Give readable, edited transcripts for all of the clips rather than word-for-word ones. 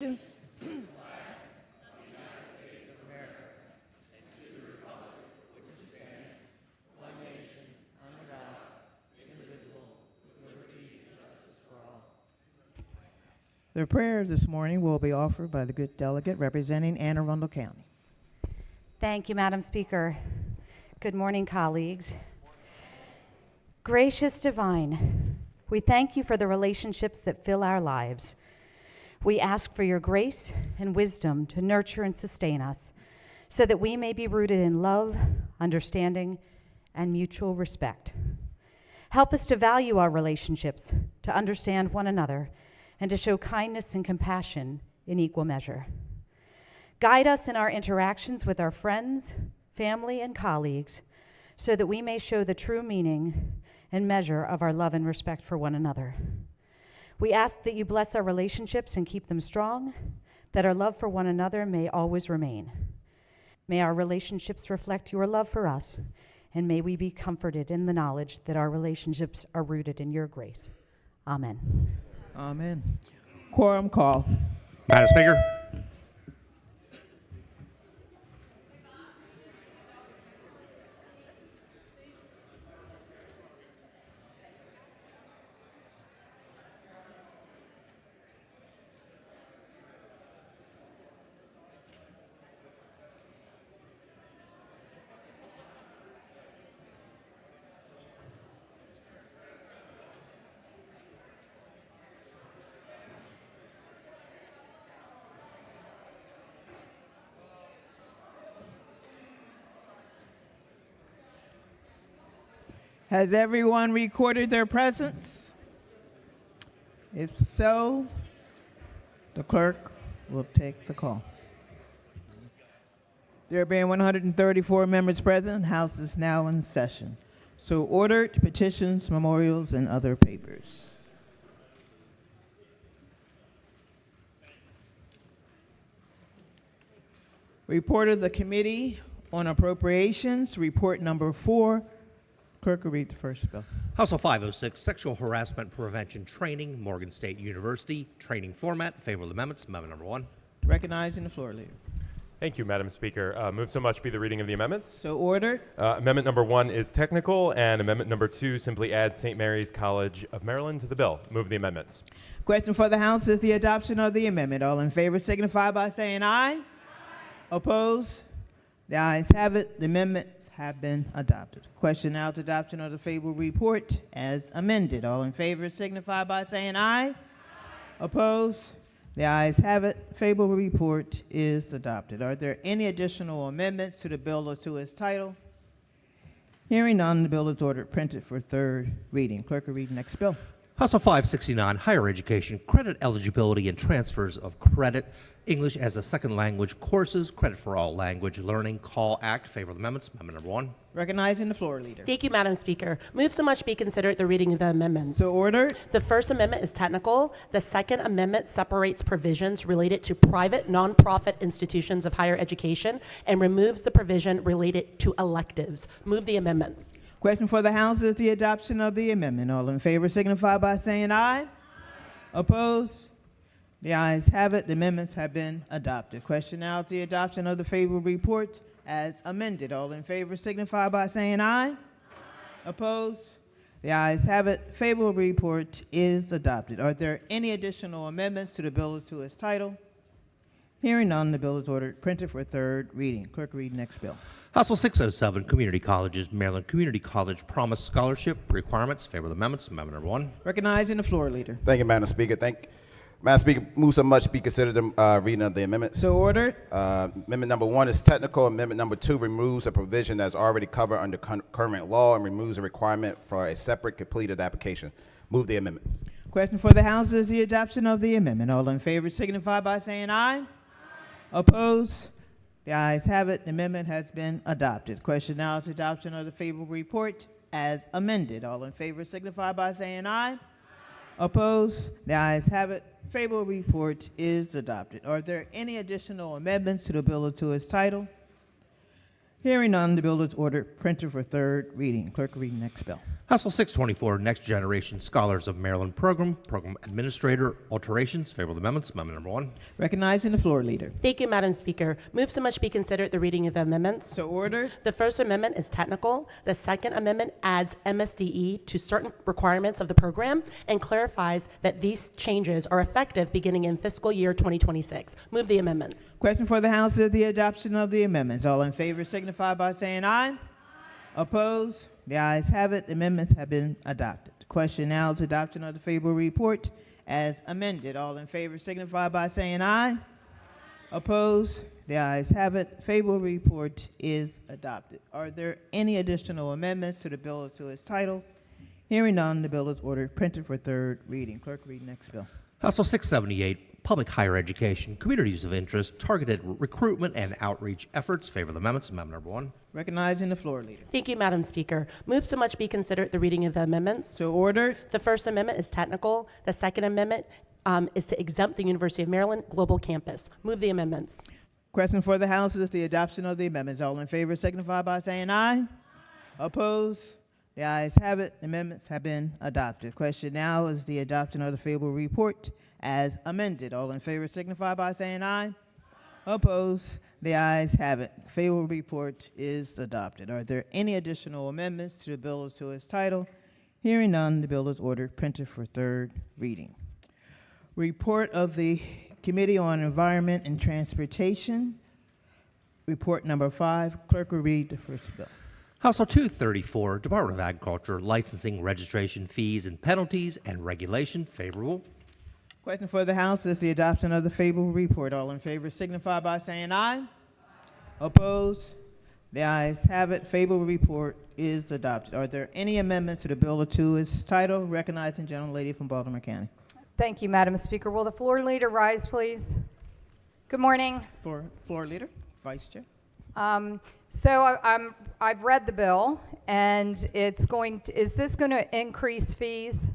The prayer this morning will be offered by the good delegate representing Anne Arundel County. Thank you, Madam Speaker. Good morning, colleagues. Gracious Divine, we thank you for the relationships that fill our lives. We ask for your grace and wisdom to nurture and sustain us so that we may be rooted in love, understanding, and mutual respect. Help us to value our relationships, to understand one another, and to show kindness and compassion in equal measure. Guide us in our interactions with our friends, family, and colleagues so that we may show the true meaning and measure of our love and respect for one another. We ask that you bless our relationships and keep them strong, that our love for one another may always remain. May our relationships reflect your love for us, and may we be comforted in the knowledge that our relationships are rooted in your grace. Amen. Amen. Quorum call. Madam Speaker. Has everyone recorded their presence? If so, the clerk will take the call. There being 134 members present, the House is now in session. So ordered, petitions, memorials, and other papers. Report of the Committee on Appropriations, report number 4. Clerk will read the first bill. House Bill 506, Sexual Harassment Prevention Training, Morgan State University, training format. Favorable amendments. Amendment number 1. Recognizing the floor leader. Thank you, Madam Speaker. Move so much be the reading of the amendments. So ordered. Amendment number 1 is technical, and amendment number 2 simply adds St. Mary's College of Maryland to the bill. Move the amendments. Question for the House is the adoption of the amendment. All in favor signify by saying aye. Aye. Opposed? The ayes have it. The amendments have been adopted. Question now to adoption of the favorable report as amended. All in favor signify by saying aye. Aye. Opposed? The ayes have it. Favorable report is adopted. Are there any additional amendments to the bill or to its title? Hearing none, the bill is ordered printed for third reading. Clerk will read the next bill. House Bill 569, Higher Education, Credit Eligibility and Transfers of Credit, English as a Second Language Courses, Credit for All Language Learning, Call Act. Favorable amendments. Amendment number 1. Recognizing the floor leader. Thank you, Madam Speaker. Move so much be considered the reading of the amendments. So ordered. The first amendment is technical. The second amendment separates provisions related to private nonprofit institutions of higher education and removes the provision related to electives. Move the amendments. Question for the House is the adoption of the amendment. All in favor signify by saying aye. Aye. Opposed? The ayes have it. The amendments have been adopted. Question now is the adoption of the favorable report as amended. All in favor signify by saying aye. Aye. Opposed? The ayes have it. Favorable report is adopted. Are there any additional amendments to the bill or to its title? Hearing none, the bill is ordered printed for third reading. Clerk, read next bill. House Bill 607, Community Colleges, Maryland Community College Promise Scholarship Requirements. Favorable amendments. Amendment number 1. Recognizing the floor leader. Thank you, Madam Speaker. Madam Speaker, move so much be considered the reading of the amendments. So ordered. Amendment number 1 is technical. Amendment number 2 removes a provision that's already covered under current law and removes a requirement for a separate completed application. Move the amendments. Question for the House is the adoption of the amendment. All in favor signify by saying aye. Aye. Opposed? The ayes have it. The amendment has been adopted. Question now is adoption of the favorable report as amended. All in favor signify by saying aye. Aye. Opposed? The ayes have it. Favorable report is adopted. Are there any additional amendments to the bill or to its title? Hearing none, the bill is ordered, printed for third reading. Clerk will read next bill. House Bill 624, Next Generation Scholars of Maryland Program, Program Administrator, alterations, favorable amendments, amendment number 1. Recognizing the floor leader. Thank you, Madam Speaker. Move so much be considered the reading of the amendments. So ordered. The First Amendment is technical. The Second Amendment adds MSDE to certain requirements of the program and clarifies that these changes are effective beginning in fiscal year 2026. Move the amendments. Question for the House is the adoption of the amendments. All in favor signify by saying aye. Opposed? The ayes have it. The amendments have been adopted. Question now is adoption of the favorable report as amended. All in favor signify by saying aye. Opposed? The ayes have it. Favorable report is adopted. Are there any additional amendments to the bill or to its title? Hearing none, the bill is ordered, printed for third reading. Clerk, read next bill. House Bill 678, Public Higher Education, Communities of Interest, Targeted Recruitment and Outreach Efforts, favorable amendments, amendment number 1. Recognizing the floor leader. Thank you, Madam Speaker. Move so much be considered the reading of the amendments. So ordered. The First Amendment is technical. The Second Amendment is to exempt the University of Maryland Global Campus. Move the amendments. Question for the House is the adoption of the amendments. All in favor signify by saying aye. Opposed? The ayes have it. The amendments have been adopted. Question now is the adoption of the favorable report as amended. All in favor signify by saying aye. Opposed? The ayes have it. Favorable report is adopted. Are there any additional amendments to the bill or to its title? Hearing none, the bill is ordered, printed for third reading. Report of the Committee on Environment and Transportation. Report number 5. Clerk will read the first bill. House Bill 234, Department of Agriculture, Licensing, Registration, Fees, and Penalties, and Regulation, favorable. Question for the House is the adoption of the favorable report. All in favor signify by saying aye. Opposed? The ayes have it. Favorable report is adopted. Are there any amendments to the bill or to its title? Recognizing General Lady from Baltimore County. Thank you, Madam Speaker. Will the floor leader rise, please? Good morning. Floor leader, Vice Chair. I've read the bill, and is this going to increase fees?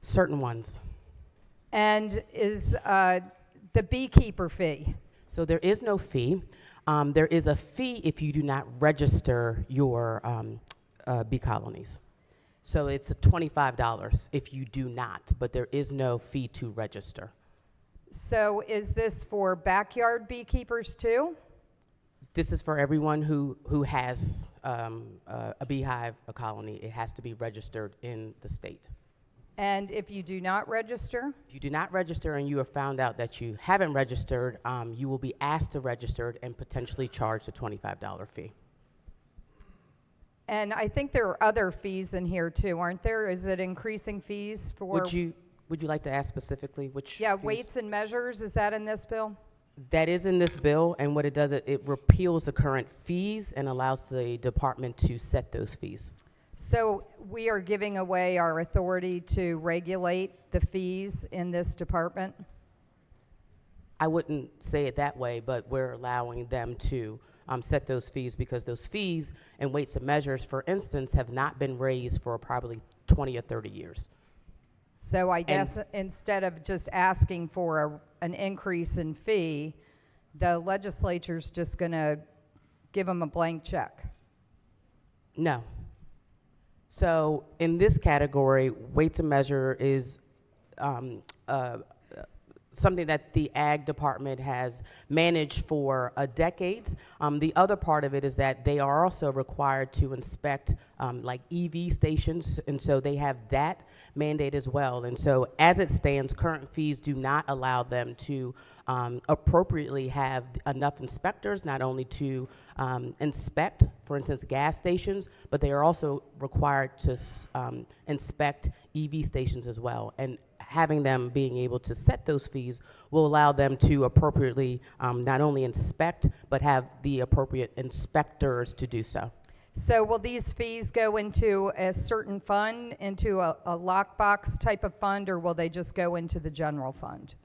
Certain ones. And is the beekeeper fee? So there is no fee. There is a fee if you do not register your bee colonies. So it's $25 if you do not, but there is no fee to register. So is this for backyard beekeepers too? This is for everyone who has a beehive, a colony. It has to be registered in the state. And if you do not register? If you do not register and you have found out that you haven't registered, you will be asked to register and potentially charged a $25 fee. And I think there are other fees in here too, aren't there? Is it increasing fees for? Would you like to ask specifically which? Yeah, fees? weights and measures, is that in this bill? That is in this bill, and what it does, it repeals the current fees and allows the department to set those fees. So we are giving away our authority to regulate the fees in this department? I wouldn't say it that way, but we're allowing them to set those fees because those fees and weights and measures, for instance, have not been raised for probably 20 or 30 years. So I guess instead of just asking for an increase in fee, the legislature's just going to give them a blank check. No. So in this category, weights and measure is something that the Ag Department has managed for decades. The other part of it is that they are also required to inspect like EV stations, and so they have that mandate as well. And so as it stands, current fees do not allow them to appropriately have enough inspectors, not only to inspect, for instance, gas stations, but they are also required to inspect EV stations as well. And having them being able to set those fees will allow them to appropriately not only inspect, but have the appropriate inspectors to do so. So will these fees go into a certain fund, into a lockbox type of fund, or will they just go into the general fund?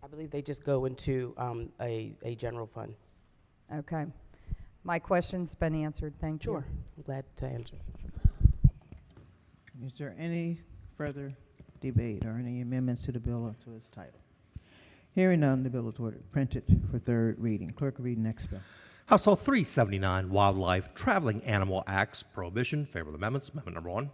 I believe they just go into a general fund. Okay. My question's been answered. Thank you. Sure. I'm glad to answer. Is there any further debate or any amendments to the bill or to its title? Hearing none, the bill is ordered, printed for third reading. Clerk will read next bill. House Bill 379, Wildlife Traveling Animal Acts Prohibition. Favorable amendments. Amendment number 1.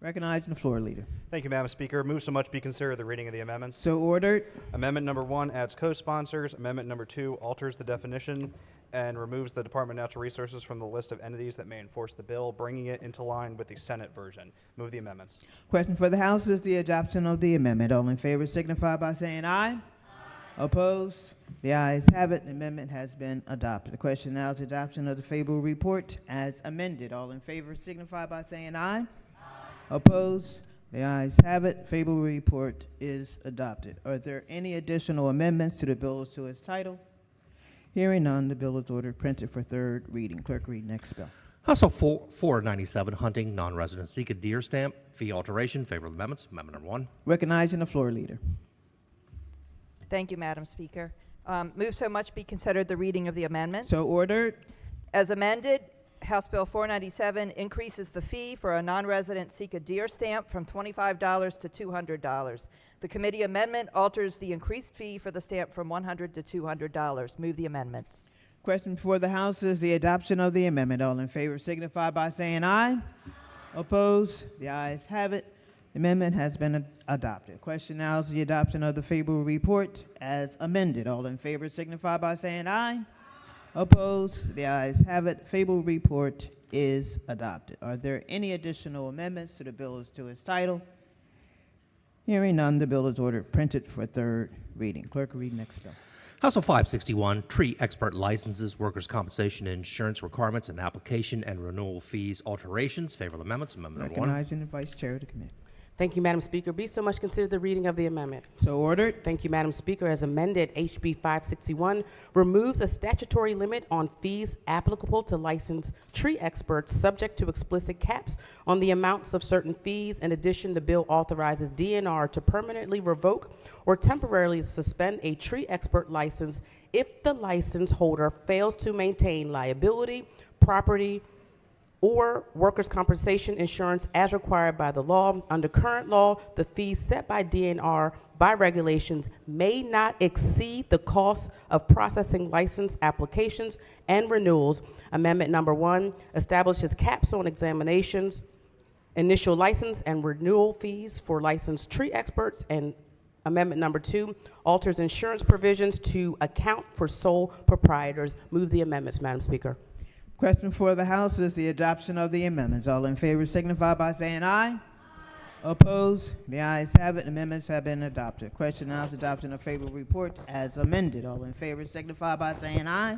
Recognizing the floor leader. Thank you, Madam Speaker. Move so much be considered the reading of the amendments. So ordered. Amendment number 1 adds co-sponsors. Amendment number 2 alters the definition and removes the Department of Natural Resources from the list of entities that may enforce the bill, bringing it into line with the Senate version. Move the amendments. Question for the House is the adoption of the amendment. All in favor signify by saying aye. Opposed? The ayes have it. The amendment has been adopted. The question now is adoption of the favorable report as amended. All in favor signify by saying aye. Opposed? The ayes have it. Favorable report is adopted. Are there any additional amendments to the bill as to its title? Hearing none, the bill is ordered, printed for third reading. Clerk, read next bill. House Bill 497, Hunting Non-Resident Sika Deer Stamp Fee Alteration. Favorable amendments. Amendment number 1. Recognizing the floor leader. Thank you, Madam Speaker. Move so much be considered the reading of the amendment. So ordered. As amended, House Bill 497 increases the fee for a non-resident Sika deer stamp from $25 to $200. The committee amendment alters the increased fee for the stamp from $100 to $200. Move the amendments. Question before the House is the adoption of the amendment. All in favor signify by saying aye. Opposed? The ayes have it. The amendment has been adopted. Question now is the adoption of the favorable report as amended. All in favor signify by saying aye. Opposed? The ayes have it. Favorable report is adopted. Are there any additional amendments to the bill as to its title? Hearing none, the bill is ordered, printed for third reading. Clerk, read next bill. House Bill 561, Tree Expert Licenses, Workers' Compensation and Insurance Requirements and Application and Renewal Fees Alterations. Favorable amendments. Amendment number 1. Recognizing the Vice Chair of the Committee. Thank you, Madam Speaker. Be so much considered the reading of the amendment. So ordered. Thank you, Madam Speaker. As amended, HB 561 removes a statutory limit on fees applicable to licensed tree experts subject to explicit caps on the amounts of certain fees. In addition, the bill authorizes DNR to permanently revoke or temporarily suspend a tree expert license if the license holder fails to maintain liability, property, or workers' compensation insurance as required by the law. Under current law, the fees set by DNR by regulations may not exceed the cost of processing license applications and renewals. Amendment number 1 establishes caps on examinations, initial license and renewal fees for licensed tree experts, and amendment number 2 alters insurance provisions to account for sole proprietors. Move the amendments, Madam Speaker. Question for the House is the adoption of the amendments. All in favor signify by saying aye. Opposed? The ayes have it. Amendments have been adopted. Question now is adoption of favorable report as amended. All in favor signify by saying aye.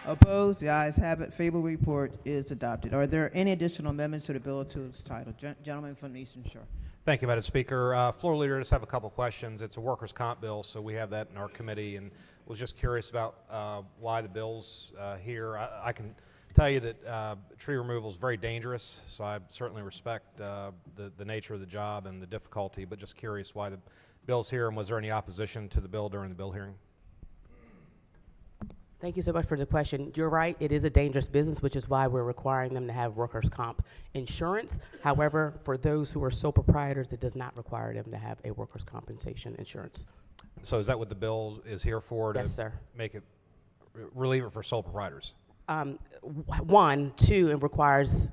Opposed? The ayes have it. Favorable report is adopted. Are there any additional amendments to the bill or to its title? Gentleman from the Eastern Shore. Thank you, Madam Speaker. Floor Leader, I just have a couple questions. It's a workers' comp bill, so we have that in our committee, and was just curious about why the bill's here. I can tell you that tree removal is very dangerous, so I certainly respect the nature of the job and the difficulty, but just curious why the bill's here, and was there any opposition to the bill during the bill hearing? Thank you so much for the question. You're right, it is a dangerous business, which is why we're requiring them to have workers' comp insurance. However, for those who are sole proprietors, it does not require them to have a workers' compensation insurance. So is that what the bill is here for? Yes, sir. Make it, relieve it for sole proprietors? 1, 2, it requires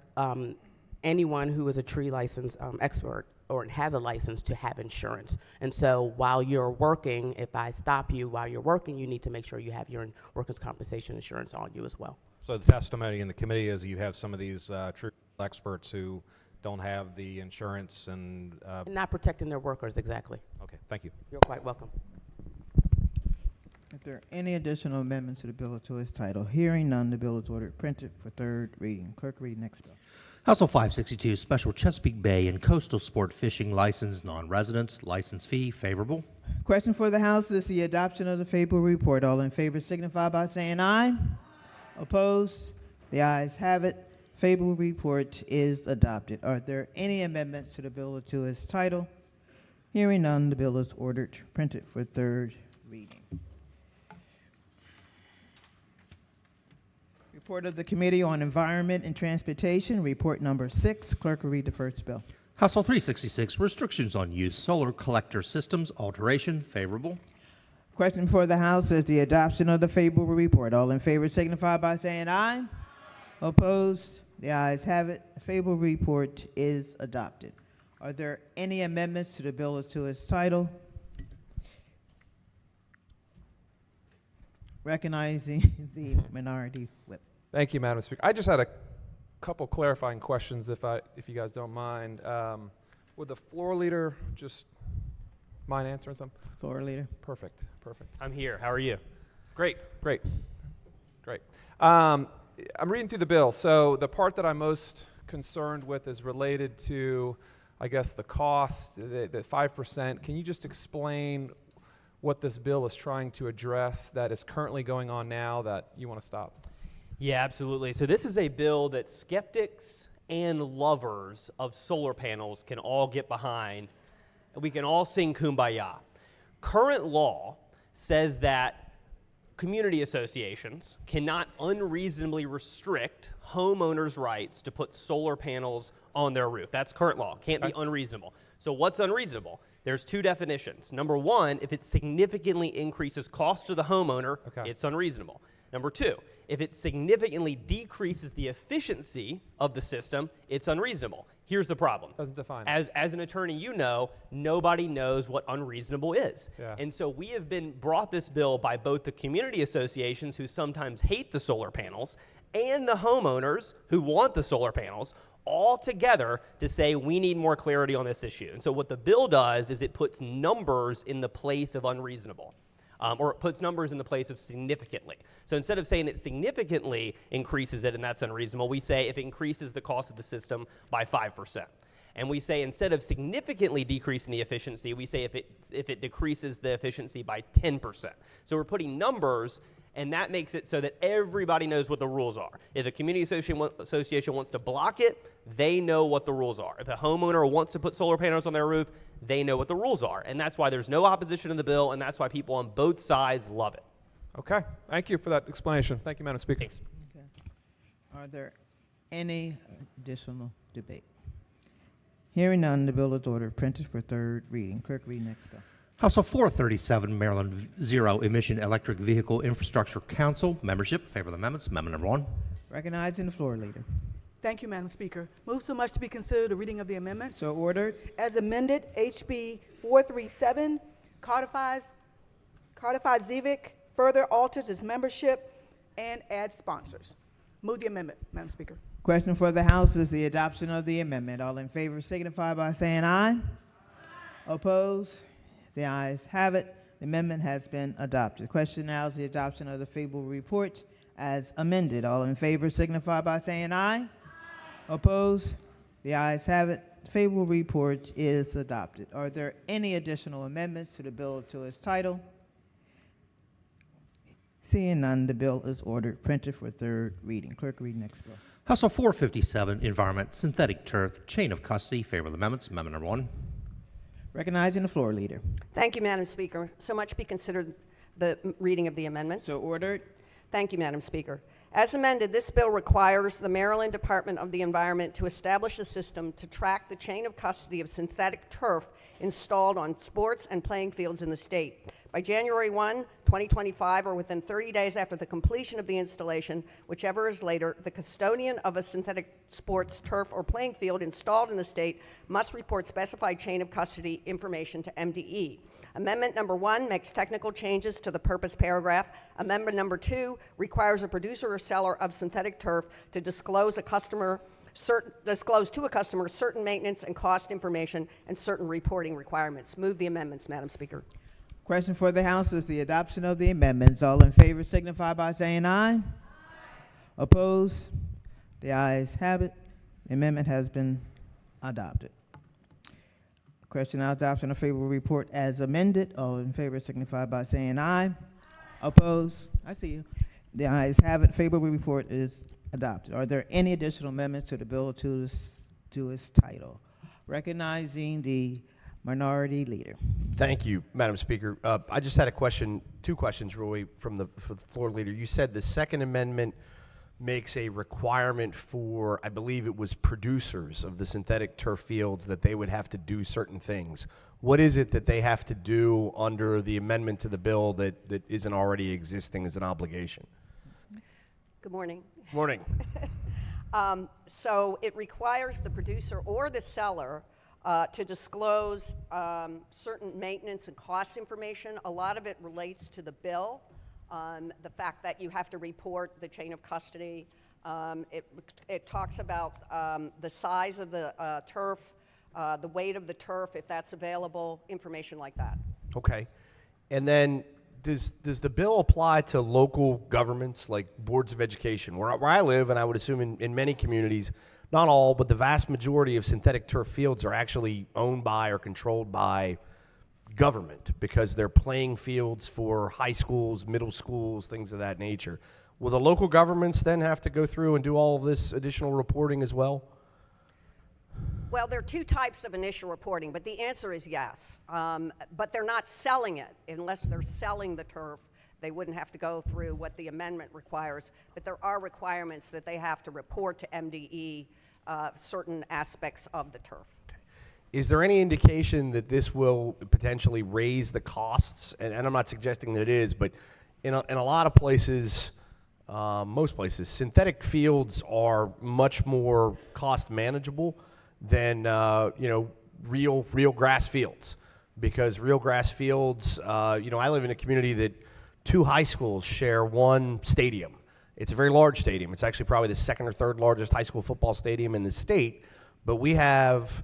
anyone who is a tree license expert or has a license to have insurance. And so while you're working, if I stop you while you're working, you need to make sure you have your workers' compensation insurance on you as well. So the testimony in the committee is you have some of these tree experts who don't have the insurance and not protecting their workers, exactly. okay, thank you. You're quite welcome. If there are any additional amendments to the bill or to its title, hearing none, the bill is ordered, printed for third reading. Clerk, read next bill. House Bill 562, Special Chesapeake Bay and Coastal Sport Fishing License, Non-Residents, License Fee, favorable. Question for the House is the adoption of the favorable report. All in favor signify by saying aye. Opposed? The ayes have it. Favorable report is adopted. Are there any amendments to the bill or to its title? Hearing none, the bill is ordered, printed for third reading. Report of the Committee on Environment and Transportation, report number 6. Clerk will read the first bill. House Bill 366, Restrictions on Use Solar Collector Systems, Alteration, favorable. Question for the House is the adoption of the favorable report. All in favor signify by saying aye. Opposed? The ayes have it. The favorable report is adopted. Are there any amendments to the bill or to its title? Recognizing the minority whip. Thank you, Madam Speaker. I just had a couple clarifying questions, if you guys don't mind. Would the floor leader just mind answering some? Floor leader. Perfect. I'm here. How are you? Great. I'm reading through the bill. So the part that I'm most concerned with is related to, I guess, the cost, the 5%. Can you just explain what this bill is trying to address that is currently going on now that you want to stop? Yeah, absolutely. So this is a bill that skeptics and lovers of solar panels can all get behind, and we can all sing Kumbaya. Current law says that community associations cannot unreasonably restrict homeowners' rights to put solar panels on their roof. That's current law. Can't be unreasonable. So what's unreasonable? There's two definitions. Number one, if it significantly increases cost to the homeowner, it's unreasonable. Number two, if it significantly decreases the efficiency of the system, it's unreasonable. Here's the problem. Doesn't define it. As an attorney, you know, nobody knows what unreasonable is. Yeah. And so we have been brought this bill by both the community associations who sometimes hate the solar panels and the homeowners who want the solar panels all together to say we need more clarity on this issue. And so what the bill does is it puts numbers in the place of unreasonable. Or it puts numbers in the place of significantly. So instead of saying it significantly increases it and that's unreasonable, we say if it increases the cost of the system by 5%. And we say instead of significantly decreasing the efficiency, we say if it decreases the efficiency by 10%. So we're putting numbers, and that makes it so that everybody knows what the rules are. If a community association wants to block it, they know what the rules are. If a homeowner wants to put solar panels on their roof, they know what the rules are. And that's why there's no opposition in the bill, and that's why people on both sides love it. Okay. Thank you for that explanation. Thank you, Madam Speaker. Thanks. Okay. Are there any additional debate? Hearing none, the bill is ordered, printed for third reading. Clerk, read next bill. House Bill 437, Maryland Zero Emission Electric Vehicle Infrastructure Council. Membership, favor of the amendments. Amendment number 1. Recognizing the floor leader. Thank you, Madam Speaker. Move so much to be considered a reading of the amendments. So ordered. As amended, HB 437 codifies ZVIC, further alters its membership, and adds sponsors. Move the amendment, Madam Speaker. Question for the House is the adoption of the amendment. All in favor signify by saying aye. Opposed? The ayes have it. The amendment has been adopted. Question now is the adoption of the favorable report as amended. All in favor signify by saying aye. Opposed? The ayes have it. The favorable report is adopted. Are there any additional amendments to the bill or to its title? Seeing none, the bill is ordered, printed for third reading. Clerk, read next bill. House Bill 457, Environment, Synthetic Turf, Chain of Custody. Favor of the amendments. Amendment number 1. Recognizing the floor leader. Thank you, Madam Speaker. So much be considered the reading of the amendments. So ordered. Thank you, Madam Speaker. As amended, this bill requires the Maryland Department of the Environment to establish a system to track the chain of custody of synthetic turf installed on sports and playing fields in the state. By January 1, 2025, or within 30 days after the completion of the installation, whichever is later, the custodian of a synthetic sports, turf, or playing field installed in the state must report specified chain of custody information to MDE. Amendment number 1 makes technical changes to the purpose paragraph. Amendment number 2 requires a producer or seller of synthetic turf to disclose to a customer certain maintenance and cost information and certain reporting requirements. Move the amendments, Madam Speaker. Question for the House is the adoption of the amendments. All in favor signify by saying aye. Opposed? The ayes have it. The amendment has been adopted. Question now, adoption of favorable report as amended. All in favor signify by saying aye. Opposed? I see you. The ayes have it. Favorable report is adopted. Are there any additional amendments to the bill or to its title? Recognizing the minority leader. Thank you, Madam Speaker. I just had a question, two questions really, for the floor leader. You said the Second Amendment makes a requirement for, I believe it was producers of the synthetic turf fields, that they would have to do certain things. What is it that they have to do under the amendment to the bill that isn't already existing as an obligation? Good morning. Morning. So it requires the producer or the seller to disclose certain maintenance and cost information. A lot of it relates to the bill, the fact that you have to report the chain of custody. It talks about the size of the turf, the weight of the turf, if that's available, information like that. Okay. And then does the bill apply to local governments like boards of education? Where I live, and I would assume in many communities, not all, but the vast majority of synthetic turf fields are actually owned by or controlled by government because they're playing fields for high schools, middle schools, things of that nature. Will the local governments then have to go through and do all of this additional reporting as well? Well, there are two types of initial reporting, but the answer is yes. But they're not selling it. Unless they're selling the turf, they wouldn't have to go through what the amendment requires. But there are requirements that they have to report to MDE certain aspects of the turf. Is there any indication that this will potentially raise the costs? And I'm not suggesting that it is, but in a lot of places, most places, synthetic fields are much more cost manageable than real grass fields, because real grass fields, I live in a community that 2 high schools share one stadium. It's a very large stadium. It's actually probably the second or third largest high school football stadium in the state, but we have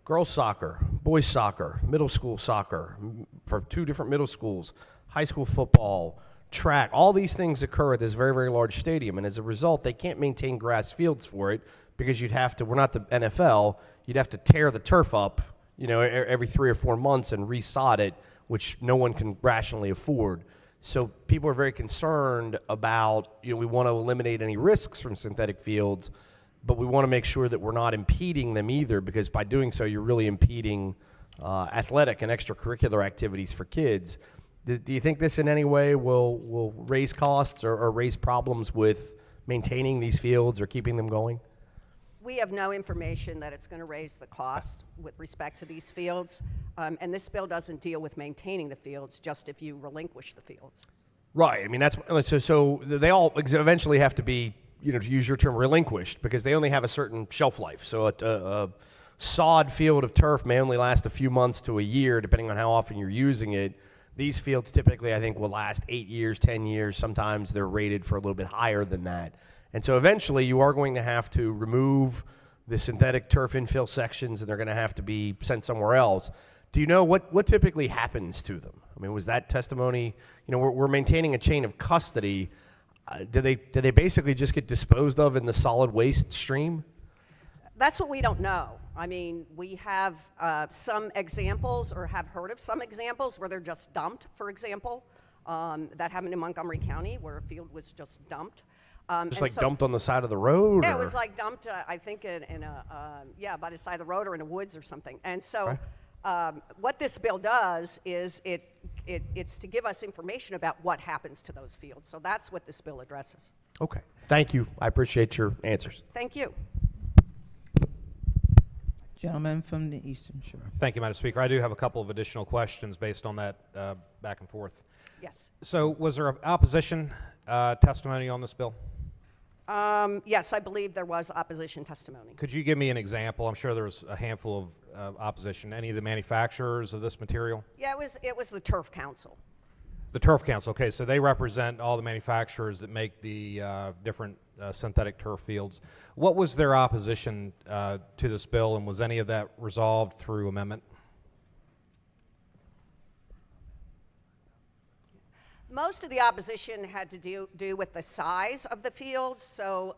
girls soccer, boys soccer, middle school soccer for 2 different middle schools, high school football, track. All these things occur at this very, very large stadium, and as a result, they can't maintain grass fields for it because you'd have to, we're not the NFL, you'd have to tear the turf up, every 3 or 4 months and resod it, which no one can rationally afford. So people are very concerned about, we want to eliminate any risks from synthetic fields, but we want to make sure that we're not impeding them either, because by doing so, you're really impeding athletic and extracurricular activities for kids. Do you think this in any way will raise costs or raise problems with maintaining these fields or keeping them going? We have no information that it's going to raise the cost with respect to these fields, and this bill doesn't deal with maintaining the fields, just if you relinquish the fields. Right. I mean, that's so they all eventually have to be, to use your term, relinquished, because they only have a certain shelf life. So a sod field of turf may only last a few months to a year, depending on how often you're using it. These fields typically, I think, will last 8 years, 10 years. Sometimes they're rated for a little bit higher than that. And so eventually you are going to have to remove the synthetic turf infill sections, and they're going to have to be sent somewhere else. Do you know what typically happens to them? I mean, was that testimony, we're maintaining a chain of custody. Do they basically just get disposed of in the solid waste stream? That's what we don't know. I mean, we have some examples, or have heard of some examples, where they're just dumped, for example. That happened in Montgomery County, where a field was just dumped. Dumped on the side of the road? Yeah, or? It was like dumped, I think, by the side of the road or in the woods or something. And so what this bill does is it's to give us information about what happens to those fields. So that's what this bill addresses. Okay. Thank you. I appreciate your answers. Thank you. Gentleman from the Eastern Shore. Thank you, Madam Speaker. I do have a couple of additional questions based on that back and forth. Yes. So was there an opposition testimony on this bill? Yes, I believe there was opposition testimony. Could you give me an example? I'm sure there was a handful of opposition. Any of the manufacturers of this material? Yeah, it was the Turf Council. The Turf Council, okay, so they represent all the manufacturers that make the different synthetic turf fields. What was their opposition to this bill, and was any of that resolved through amendment? Most of the opposition had to do with the size of the fields. So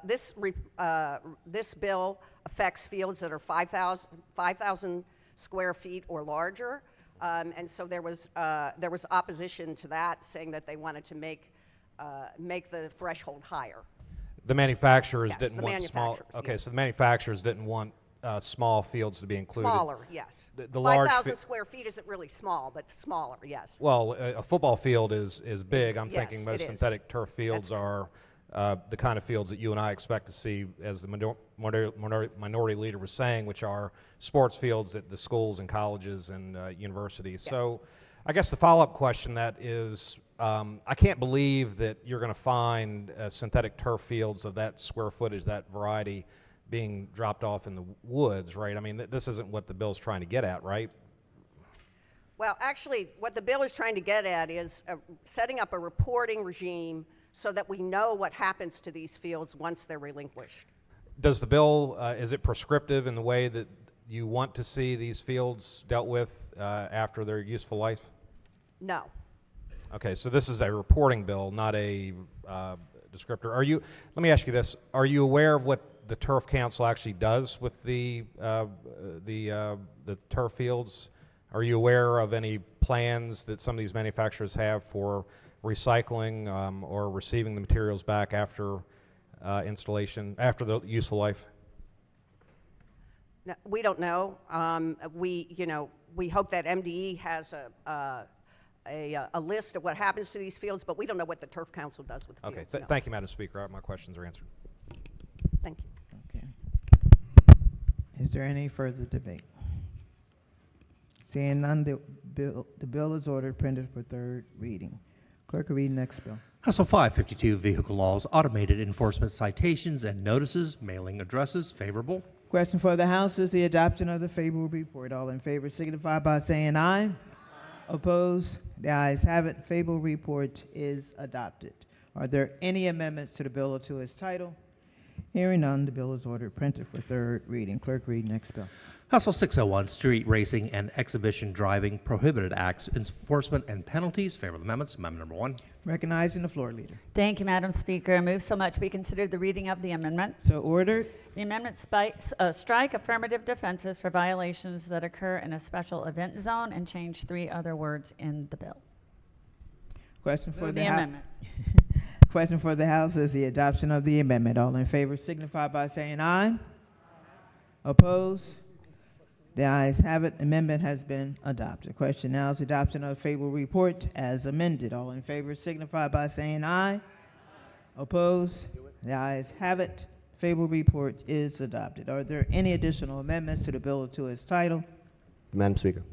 this bill affects fields that are 5,000 square feet or larger, and so there was opposition to that, saying that they wanted to make the threshold higher. The manufacturers Yes, didn't the want small. manufacturers, Okay, yes. so the manufacturers didn't want small fields to be included. Smaller, yes. The large 5,000 square feet isn't really small, but smaller, yes. Well, a football field is big. I'm yes, thinking most it is. synthetic turf fields are the kind of fields that you and I expect to see, as the minority leader was saying, which are sports fields at the schools and colleges and universities. Yes. So I guess the follow-up question that is, I can't believe that you're going to find synthetic turf fields of that square footage, that variety, being dropped off in the woods, right? I mean, this isn't what the bill's trying to get at, right? Well, actually, what the bill is trying to get at is setting up a reporting regime so that we know what happens to these fields once they're relinquished. Does the bill, is it prescriptive in the way that you want to see these fields dealt with after their useful life? No. Okay, so this is a reporting bill, not a descriptor. Let me ask you this, are you aware of what the Turf Council actually does with the turf fields? Are you aware of any plans that some of these manufacturers have for recycling or receiving the materials back after installation, after the useful life? No, we don't know. We hope that MDE has a list of what happens to these fields, but we don't know what the Turf Council does with the fields. Okay, thank you, Madam Speaker. My questions are answered. Thank you. Okay. Is there any further debate? Seeing none, the bill is ordered, printed for third reading. Clerk will read next bill. House Bill 552, Vehicle Laws, Automated Enforcement Citations and Notices, Mailing Addresses, favorable. Question for the House is the adoption of the favorable report. All in favor signify by saying aye. Opposed? The ayes have it. Favorable report is adopted. Are there any amendments to the bill or to its title? Hearing none, the bill is ordered, printed for third reading. Clerk, read next bill. House Bill 601, Street Racing and Exhibition Driving Prohibited Acts, Enforcement and Penalties. Favorable amendments. Amendment number 1. Recognizing the floor leader. Thank you, Madam Speaker. I move so much we consider the reading of the amendment. So ordered. The amendment strike affirmative defenses for violations that occur in a special event zone and change 3 other words in the bill. Question for Move the the amendment. Question for the House is the adoption of the amendment. All in favor signify by saying aye. Opposed? The ayes have it. Amendment has been adopted. Question now is adoption of the favorable report as amended. All in favor signify by saying aye. Opposed? The ayes have it. Favorable report is adopted. Are there any additional amendments to the bill or to its title? Madam Speaker.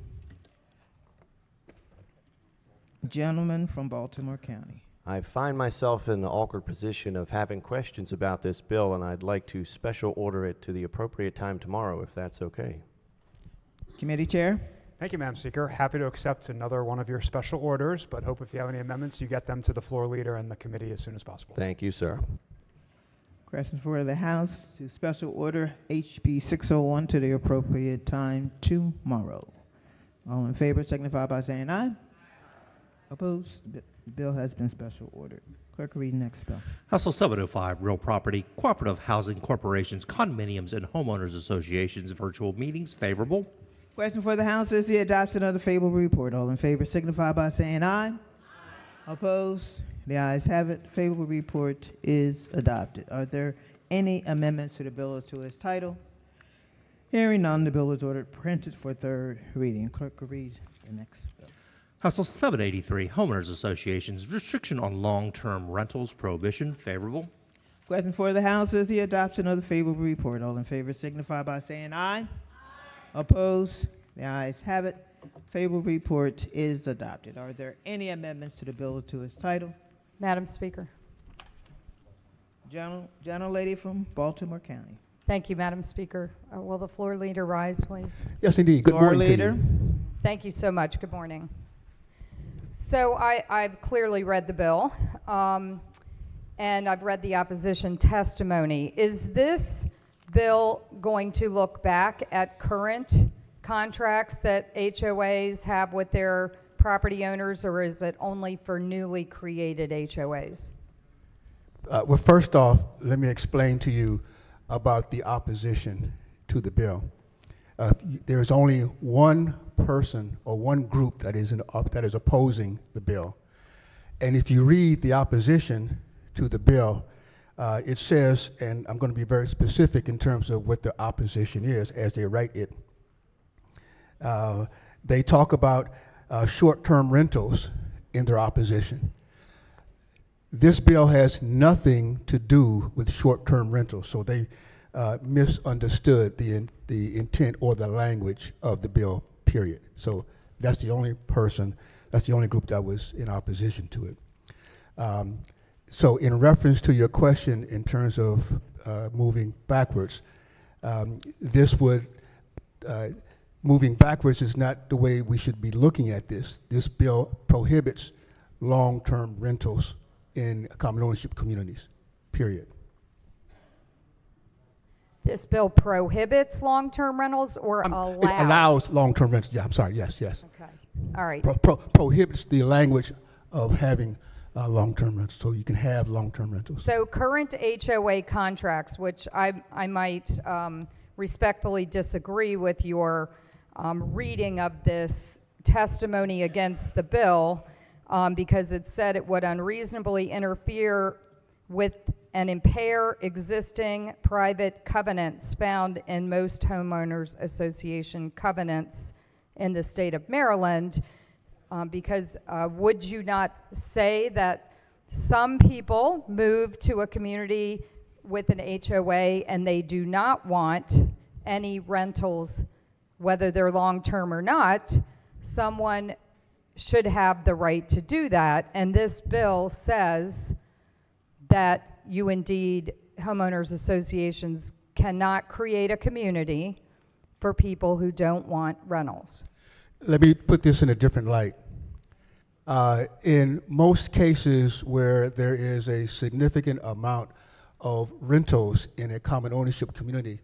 Gentleman from Baltimore County. I find myself in the awkward position of having questions about this bill, and I'd like to special order it to the appropriate time tomorrow, if that's okay. Committee Chair. Thank you, Madam Speaker. Happy to accept another one of your special orders, but hope if you have any amendments, you get them to the floor leader and the committee as soon as possible. Thank you, sir. Question for the House to special order HB 601 to the appropriate time tomorrow. All in favor signify by saying aye. Opposed? The bill has been special ordered. Clerk, read next bill. House Bill 705, Real Property, Cooperative Housing Corporations, Condominiums, and Homeowners Associations, Virtual Meetings, favorable. Question for the House is the adoption of the favorable report. All in favor signify by saying aye. Opposed? The ayes have it. Favorable report is adopted. Are there any amendments to the bill or to its title? Hearing none, the bill is ordered, printed for third reading. Clerk will read the next bill. House Bill 783, Homeowners Associations, Restriction on Long-Term Rentals, Prohibition, favorable. Question for the House is the adoption of the favorable report. All in favor signify by saying aye. Opposed? The ayes have it. Favorable report is adopted. Are there any amendments to the bill or to its title? Madam Speaker. Gentlelady from Baltimore County. Thank you, Madam Speaker. Will the floor leader rise, please? Yes, indeed. Good morning to you. Thank you so much. Good morning. So I've clearly read the bill, and I've read the opposition testimony. Is this bill going to look back at current contracts that HOAs have with their property owners, or is it only for newly created HOAs? Well, first off, let me explain to you about the opposition to the bill. There's only one person or one group that is opposing the bill. And if you read the opposition to the bill, it says, and I'm going to be very specific in terms of what the opposition is as they write it. They talk about short-term rentals in their opposition. This bill has nothing to do with short-term rentals, so they misunderstood the intent or the language of the bill, period. So that's the only group that was in opposition to it. So in reference to your question in terms of moving backwards, moving backwards is not the way we should be looking at this. This bill prohibits long-term rentals in common ownership communities, period. This bill prohibits long-term rentals or allows? It allows long-term rentals. Yeah, I'm sorry. Yes, yes. Okay. All right. Prohibits the language of having long-term rentals, so you can have long-term rentals. So current HOA contracts, which I might respectfully disagree with your reading of this testimony against the bill, because it said it would unreasonably interfere with and impair existing private covenants found in most homeowners association covenants in the state of Maryland. Because would you not say that some people move to a community with an HOA and they do not want any rentals, whether they're long-term or not? Someone should have the right to do that, and this bill says that you indeed, homeowners associations cannot create a community for people who don't want rentals. Let me put this in a different light. In most cases where there is a significant amount of rentals in a common ownership community,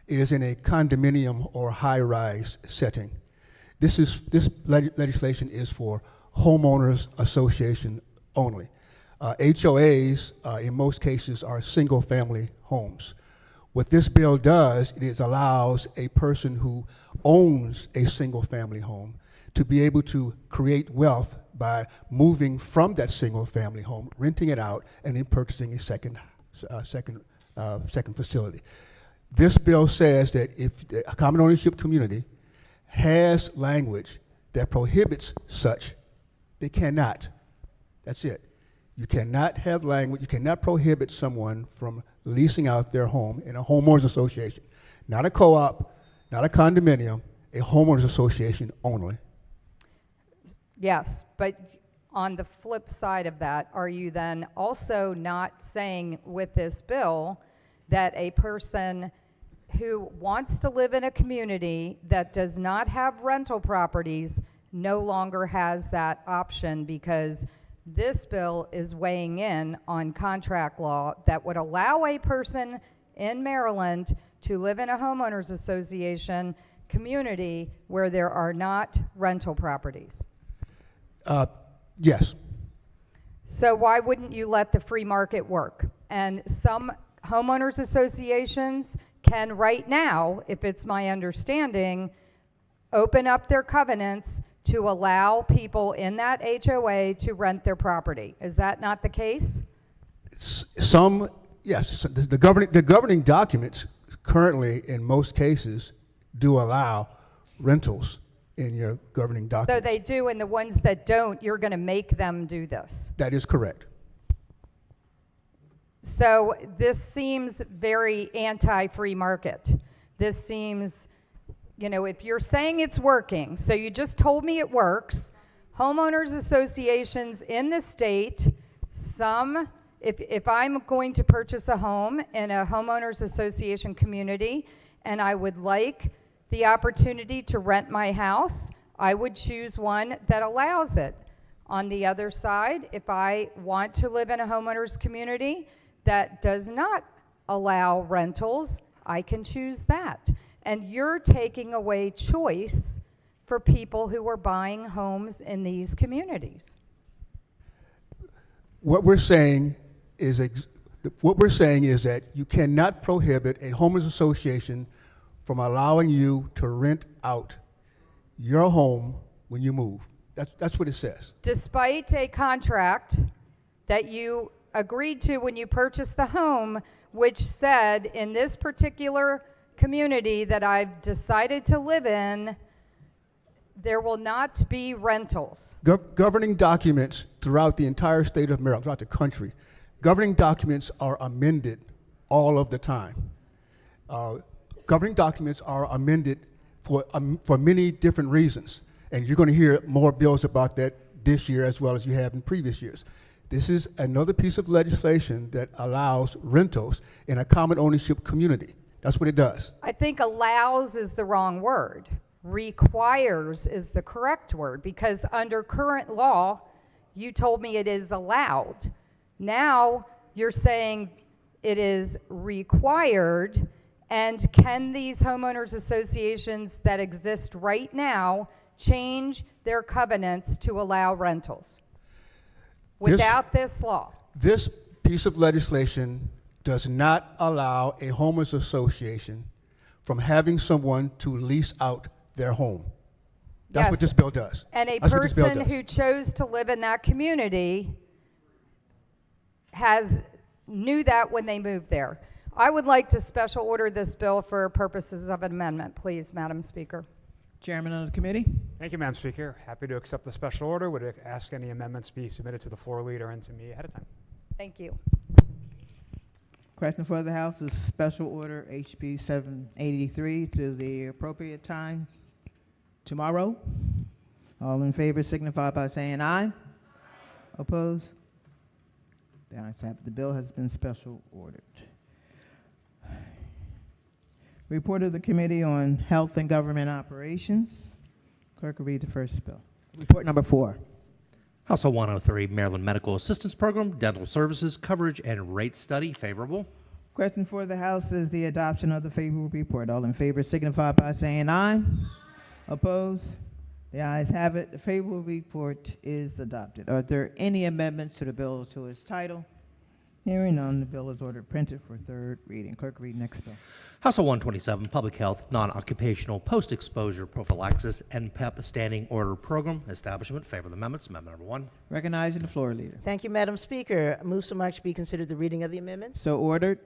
it is in a condominium or high-rise setting. This legislation is for homeowners association only. HOAs, in most cases, are single-family homes. What this bill does is allows a person who owns a single-family home to be able to create wealth by moving from that single-family home, renting it out, and then purchasing a second facility. This bill says that if a common ownership community has language that prohibits such, they cannot. That's it. You cannot have language, you cannot prohibit someone from leasing out their home in a homeowners association. Not a co-op, not a condominium, a homeowners association only. Yes, but on the flip side of that, are you then also not saying with this bill that a person who wants to live in a community that does not have rental properties no longer has that option, because this bill is weighing in on contract law that would allow a person in Maryland to live in a homeowners association community where there are not rental properties? Yes. So why wouldn't you let the free market work? And some homeowners associations can right now, if it's my understanding, open up their covenants to allow people in that HOA to rent their property. Is that not the case? Some, yes. The governing documents currently, in most cases, do allow rentals in your governing documents. So they do, and the ones that don't, you're going to make them do this. That is correct. So this seems very anti-free market. This seems, you know, if you're saying it's working, so you just told me it works. Homeowners associations in the state, some, if I'm going to purchase a home in a homeowners association community and I would like the opportunity to rent my house, I would choose one that allows it. On the other side, if I want to live in a homeowners community that does not allow rentals, I can choose that. And you're taking away choice for people who are buying homes in these communities. What we're saying is that you cannot prohibit a homeowners association from allowing you to rent out your home when you move. That's what it says. Despite a contract that you agreed to when you purchased the home, which said in this particular community that I've decided to live in, there will not be rentals. Governing documents throughout the entire state of Maryland, throughout the country, governing documents are amended all of the time. Governing documents are amended for many different reasons. And you're going to hear more bills about that this year as well as you have in previous years. This is another piece of legislation that allows rentals in a common ownership community. That's what it does. I think allows is the wrong word. Requires is the correct word, because under current law, you told me it is allowed. Now you're saying it is required, and can these homeowners associations that exist right now change their covenants to allow rentals without this law? This piece of legislation does not allow a homeowners association from having someone to lease out their home. That's Yes. what this bill does. And a That's what this bill person does. who chose to live in that community knew that when they moved there. I would like to special order this bill for purposes of amendment, please, Madam Speaker. Chairman of the committee. Thank you, Madam Speaker. Happy to accept the special order. Would ask any amendments be submitted to the floor leader and to me ahead of time. Thank you. Question for the House is special order HB 783 to the appropriate time tomorrow. All in favor signify by saying aye. Opposed? The ayes have it. The bill has been special ordered. Report of the Committee on Health and Government Operations. Clerk will read the first bill. Report number 4. House Bill 103, Maryland Medical Assistance Program, Dental Services, Coverage and Rate Study, favorable. Question for the House is the adoption of the favorable report. All in favor signify by saying aye. Opposed? The ayes have it. The favorable report is adopted. Are there any amendments to the bill to its title? Hearing none, the bill is ordered printed for third reading. Clerk, read next bill. House Bill 127, Public Health, Non-Occupational Post-Exposure Prophylaxis, NPEP Standing Order Program, Establishment. Favor the amendments. Amendment number 1. Recognizing the floor leader. Thank you, Madam Speaker. I move so much be considered the reading of the amendments. So ordered.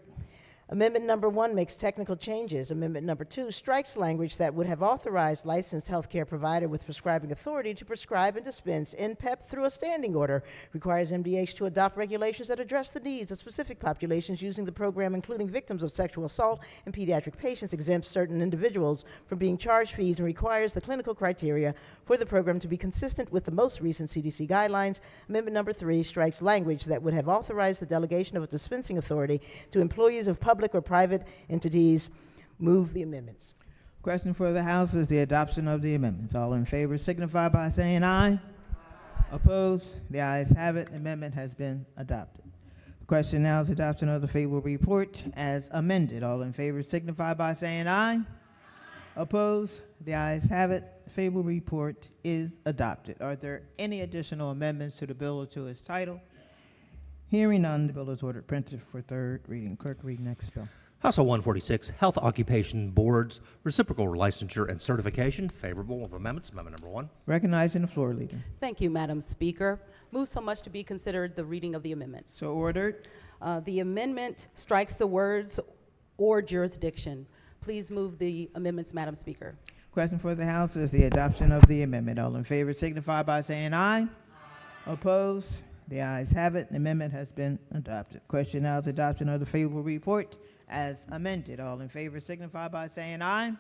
Amendment number 1 makes technical changes. Amendment number 2 strikes language that would have authorized licensed healthcare provider with prescribing authority to prescribe and dispense NPEP through a standing order, requires MDH to adopt regulations that address the needs of specific populations using the program, including victims of sexual assault and pediatric patients, exempts certain individuals from being charged fees, and requires the clinical criteria for the program to be consistent with the most recent CDC guidelines. Amendment number 3 strikes language that would have authorized the delegation of a dispensing authority to employees of public or private entities. Move the amendments. Question for the House is the adoption of the amendments. All in favor signify by saying aye. Opposed? The ayes have it. The amendment has been adopted. The question now is adoption of the favorable report as amended. All in favor signify by saying aye. Opposed? The ayes have it. The favorable report is adopted. Are there any additional amendments to the bill or to its title? Hearing none, the bill is ordered printed for third reading. Clerk, read next bill. House Bill 146, Health Occupation Boards, Reciprocal Licensure and Certification, favorable of amendments. Amendment number 1. Recognizing the floor leader. Thank you, Madam Speaker. Move so much to be considered the reading of the amendments. So ordered. The amendment strikes the words or jurisdiction. Please move the amendments, Madam Speaker. Question for the House is the adoption of the amendment. All in favor signify by saying aye. Opposed? The ayes have it. The amendment has been adopted. Question now is adoption of the favorable report as amended. All in favor signify by saying aye.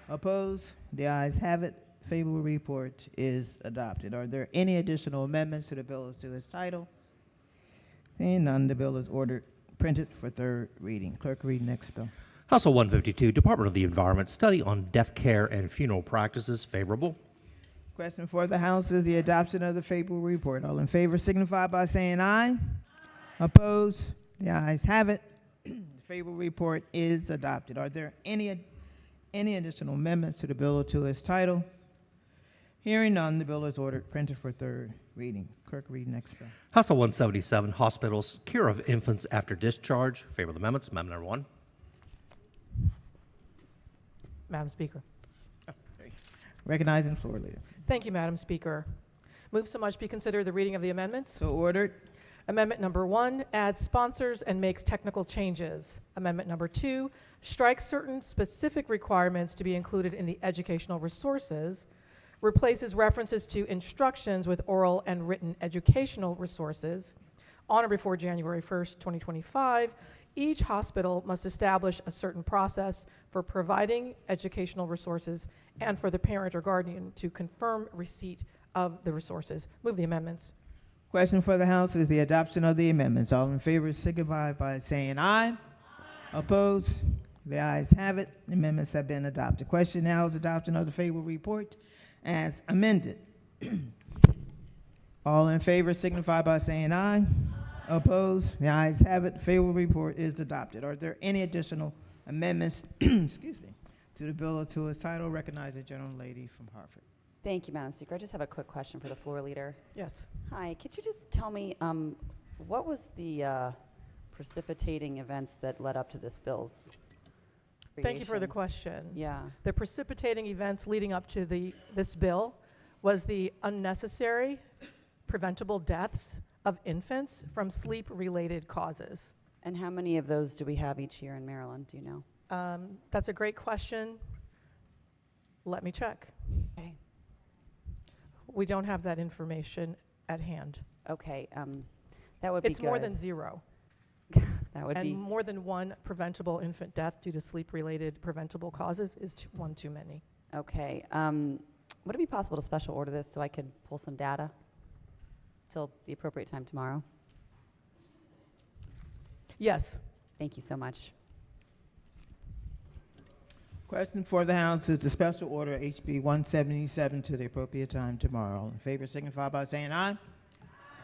Opposed? The ayes have it. Favorable report is adopted. Are there any additional amendments to the bill or to its title? Seeing none, the bill is ordered printed for third reading. Clerk, read next bill. House Bill 152, Department of the Environment, Study on Death Care and Funeral Practices, favorable. Question for the House is the adoption of the favorable report. All in favor signify by saying aye. Opposed? The ayes have it. The favorable report is adopted. Are there any additional amendments to the bill or to its title? Hearing none, the bill is ordered printed for third reading. Clerk, read next bill. House Bill 177, Hospitals, Care of Infants After Discharge, favorable amendments. Amendment number 1. Madam Speaker. Recognizing the floor leader. Thank you, Madam Speaker. Move so much be considered the reading of the amendments. So ordered. Amendment number 1 adds sponsors and makes technical changes. Amendment number 2 strikes certain specific requirements to be included in the educational resources. replaces references to instructions with oral and written educational resources. On or before January 1st, 2025, each hospital must establish a certain process for providing educational resources and for the parent or guardian to confirm receipt of the resources. Move the amendments. Question for the House is the adoption of the amendments. All in favor signify by saying aye. Opposed? The ayes have it. The amendments have been adopted. Question now is adoption of the favorable report as amended. All in favor signify by saying aye. Opposed? The ayes have it. The favorable report is adopted. Are there any additional amendments excuse me, to the bill or to its title? Recognize the gentle lady from Hartford. Thank you, Madam Speaker. I just have a quick question for the floor leader. Yes. Hi, could you just tell me what was the precipitating events that led up to this bill's creation? Thank you for the question. Yeah. The precipitating events leading up to this bill was the unnecessary preventable deaths of infants from sleep-related causes. And how many of those do we have each year in Maryland? Do you know? That's a great question. Let me check. Okay. We don't have that information at hand. Okay, that would be good. It's more than zero. That would and be. More than one preventable infant death due to sleep-related preventable causes is one too many. Okay. Would it be possible to special order this so I could pull some data till the appropriate time tomorrow? Yes. Thank you so much. Question for the House is the special order HB 177 to the appropriate time tomorrow. All in favor signify by saying aye.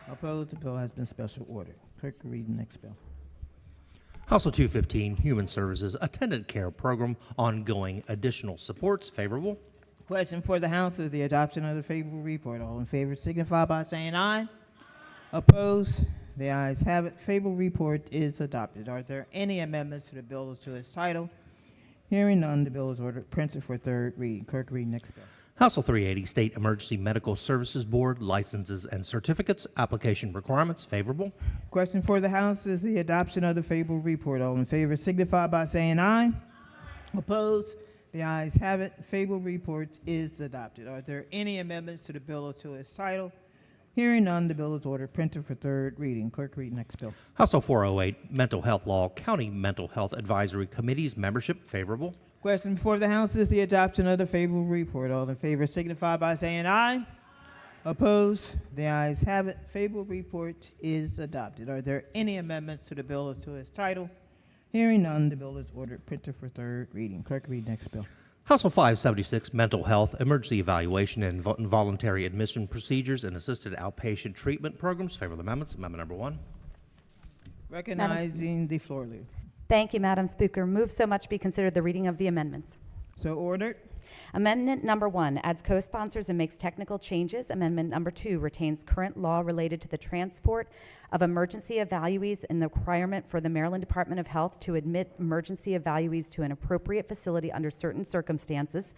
Opposed? The bill has been special ordered. Clerk will read the next bill. House Bill 215, Human Services Attendant Care Program, ongoing additional supports. Favorable. Question for the House is the adoption of the favorable report. All in favor signify by saying aye. Opposed? The ayes have it. Favorable report is adopted. Are there any amendments to the bill or to its title? Hearing none, the bill is ordered printed for third reading. Clerk, read next bill. House Bill 380, State Emergency Medical Services Board, Licenses and Certificates, Application Requirements. Favorable. Question for the House is the adoption of the favorable report. All in favor signify by saying aye. Opposed? The ayes have it. Favorable report is adopted. Are there any amendments to the bill or to its title? Hearing none, the bill is ordered printed for third reading. Clerk, read next bill. House Bill 408, Mental Health Law, County Mental Health Advisory Committees, membership. Favorable. Question before the House is the adoption of the favorable report. All in favor signify by saying aye. Opposed? The ayes have it. Favorable report is adopted. Are there any amendments to the bill or to its title? Hearing none, the bill is ordered printed for third reading. Clerk, read next bill. House Bill 576, Mental Health, Emergency Evaluation and Involuntary Admission Procedures and Assisted Outpatient Treatment Programs. Favorable amendments. Amendment number 1. Recognizing the floor leader. Thank you, Madam Speaker. Move so much be considered the reading of the amendments. So ordered. Amendment number 1 adds co-sponsors and makes technical changes. Amendment number 2 retains current law related to the transport of emergency evaluees and the requirement for the Maryland Department of Health to admit emergency evaluees to an appropriate facility under certain circumstances.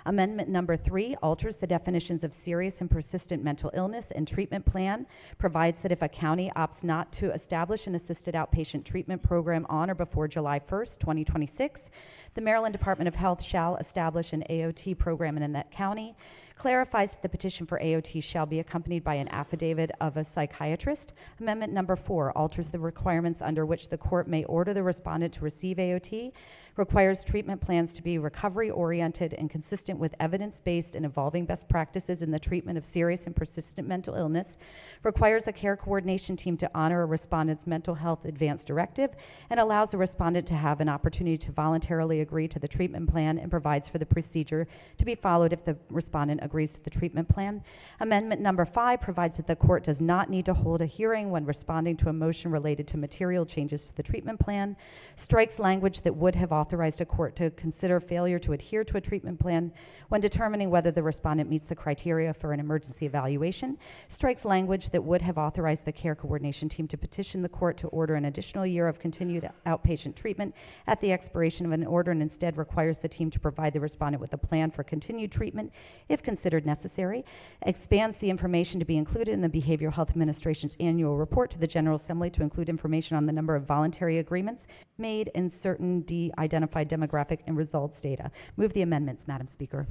Amendment number 3 alters the definitions of serious and persistent mental illness and treatment plan, provides that if a county opts not to establish an assisted outpatient treatment program on or before July 1st, 2026, the Maryland Department of Health shall establish an AOT program in that county, clarifies that the petition for AOT shall be accompanied by an affidavit of a psychiatrist. Amendment number 4 alters the requirements under which the court may order the respondent to receive AOT, requires treatment plans to be recovery-oriented and consistent with evidence-based and evolving best practices in the treatment of serious and persistent mental illness, requires a care coordination team to honor a respondent's mental health advance directive, and allows the respondent to have an opportunity to voluntarily agree to the treatment plan and provides for the procedure to be followed if the respondent agrees to the treatment plan. Amendment number 5 provides that the court does not need to hold a hearing when responding to a motion related to material changes to the treatment plan, strikes language that would have authorized a court to consider failure to adhere to a treatment plan when determining whether the respondent meets the criteria for an emergency evaluation, strikes language that would have authorized the care coordination team to petition the court to order an additional year of continued outpatient treatment at the expiration of an order, and instead requires the team to provide the respondent with a plan for continued treatment if considered necessary, expands the information to be included in the Behavioral Health Administration's annual report to the General Assembly to include information on the number of voluntary agreements made and certain de-identified demographic and results data. Move the amendments, Madam Speaker.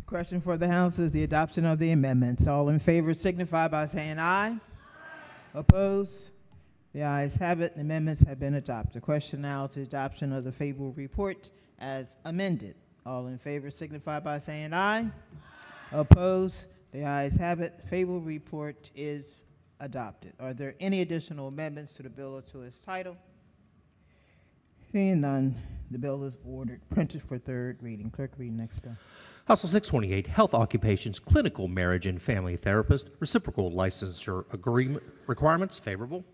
Question for the House is the adoption of the amendments. All in favor signify by saying aye. Opposed? The ayes have it. The amendments have been adopted. Question now is the adoption of the favorable report as amended. All in favor signify by saying aye. Opposed? The ayes have it. Favorable report is adopted. Are there any additional amendments to the bill or to its title? Seeing none, the bill is ordered printed for third reading. Clerk, read next bill. House Bill 628, Health Occupations, Clinical Marriage and Family Therapist, Reciprocal Licensure Agreement Requirements, favorable.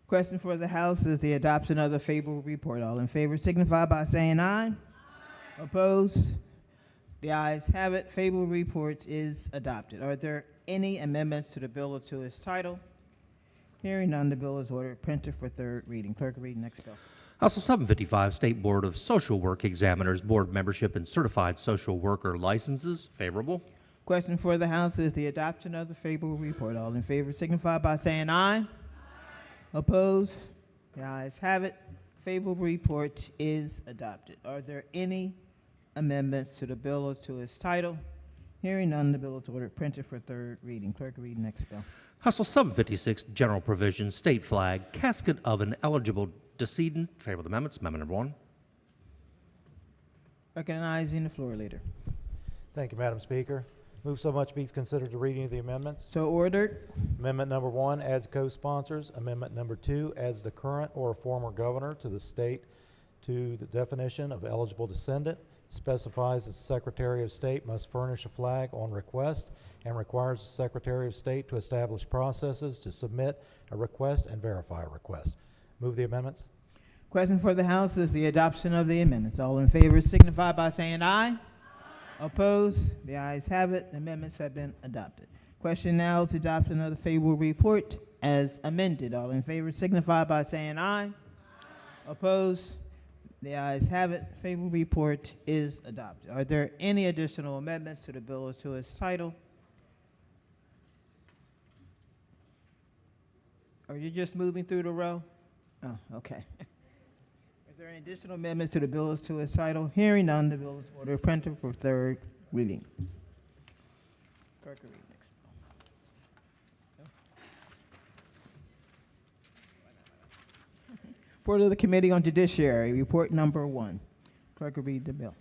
Question for the House is the adoption of the favorable report. All in favor signify by saying aye. Opposed? The ayes have it. Favorable report is adopted. Are there any amendments to the bill or to its title? Hearing none, the bill is ordered printed for third reading. Clerk, read next bill. House Bill 755, State Board of Social Work Examiners, Board Membership and Certified Social Worker Licenses, favorable. Question for the House is the adoption of the favorable report. All in favor signify by saying aye. Opposed? The ayes have it. Favorable report is adopted. Are there any amendments to the bill or to its title? Hearing none, the bill is ordered printed for third reading. Clerk, read next bill. House Bill 756, General Provisions, State Flag, Casket of an Eligible Decedent, favorable amendments. Amendment number 1. Recognizing the floor leader. Thank you, Madam Speaker. Move so much be considered the reading of the amendments. So ordered. Amendment number 1 adds co-sponsors. Amendment number 2 adds the current or former governor to the state to the definition of eligible descendant, specifies that the Secretary of State must furnish a flag on request, and requires the Secretary of State to establish processes to submit a request and verify a request. Move the amendments. Question for the House is the adoption of the amendments. All in favor signify by saying aye. Opposed? The ayes have it. The amendments have been adopted. Question now is adoption of the favorable report as amended. All in favor signify by saying aye. Opposed? The ayes have it. Favorable report is adopted. Are there any additional amendments to the bill or to its title? Are you just moving through the row? Oh, okay. Is there any additional amendments to the bill or to its title? Hearing none, the bill is ordered printed for third reading. Clerk will read next. Report of the Committee on Judiciary, report number 1. Clerk will read the bill.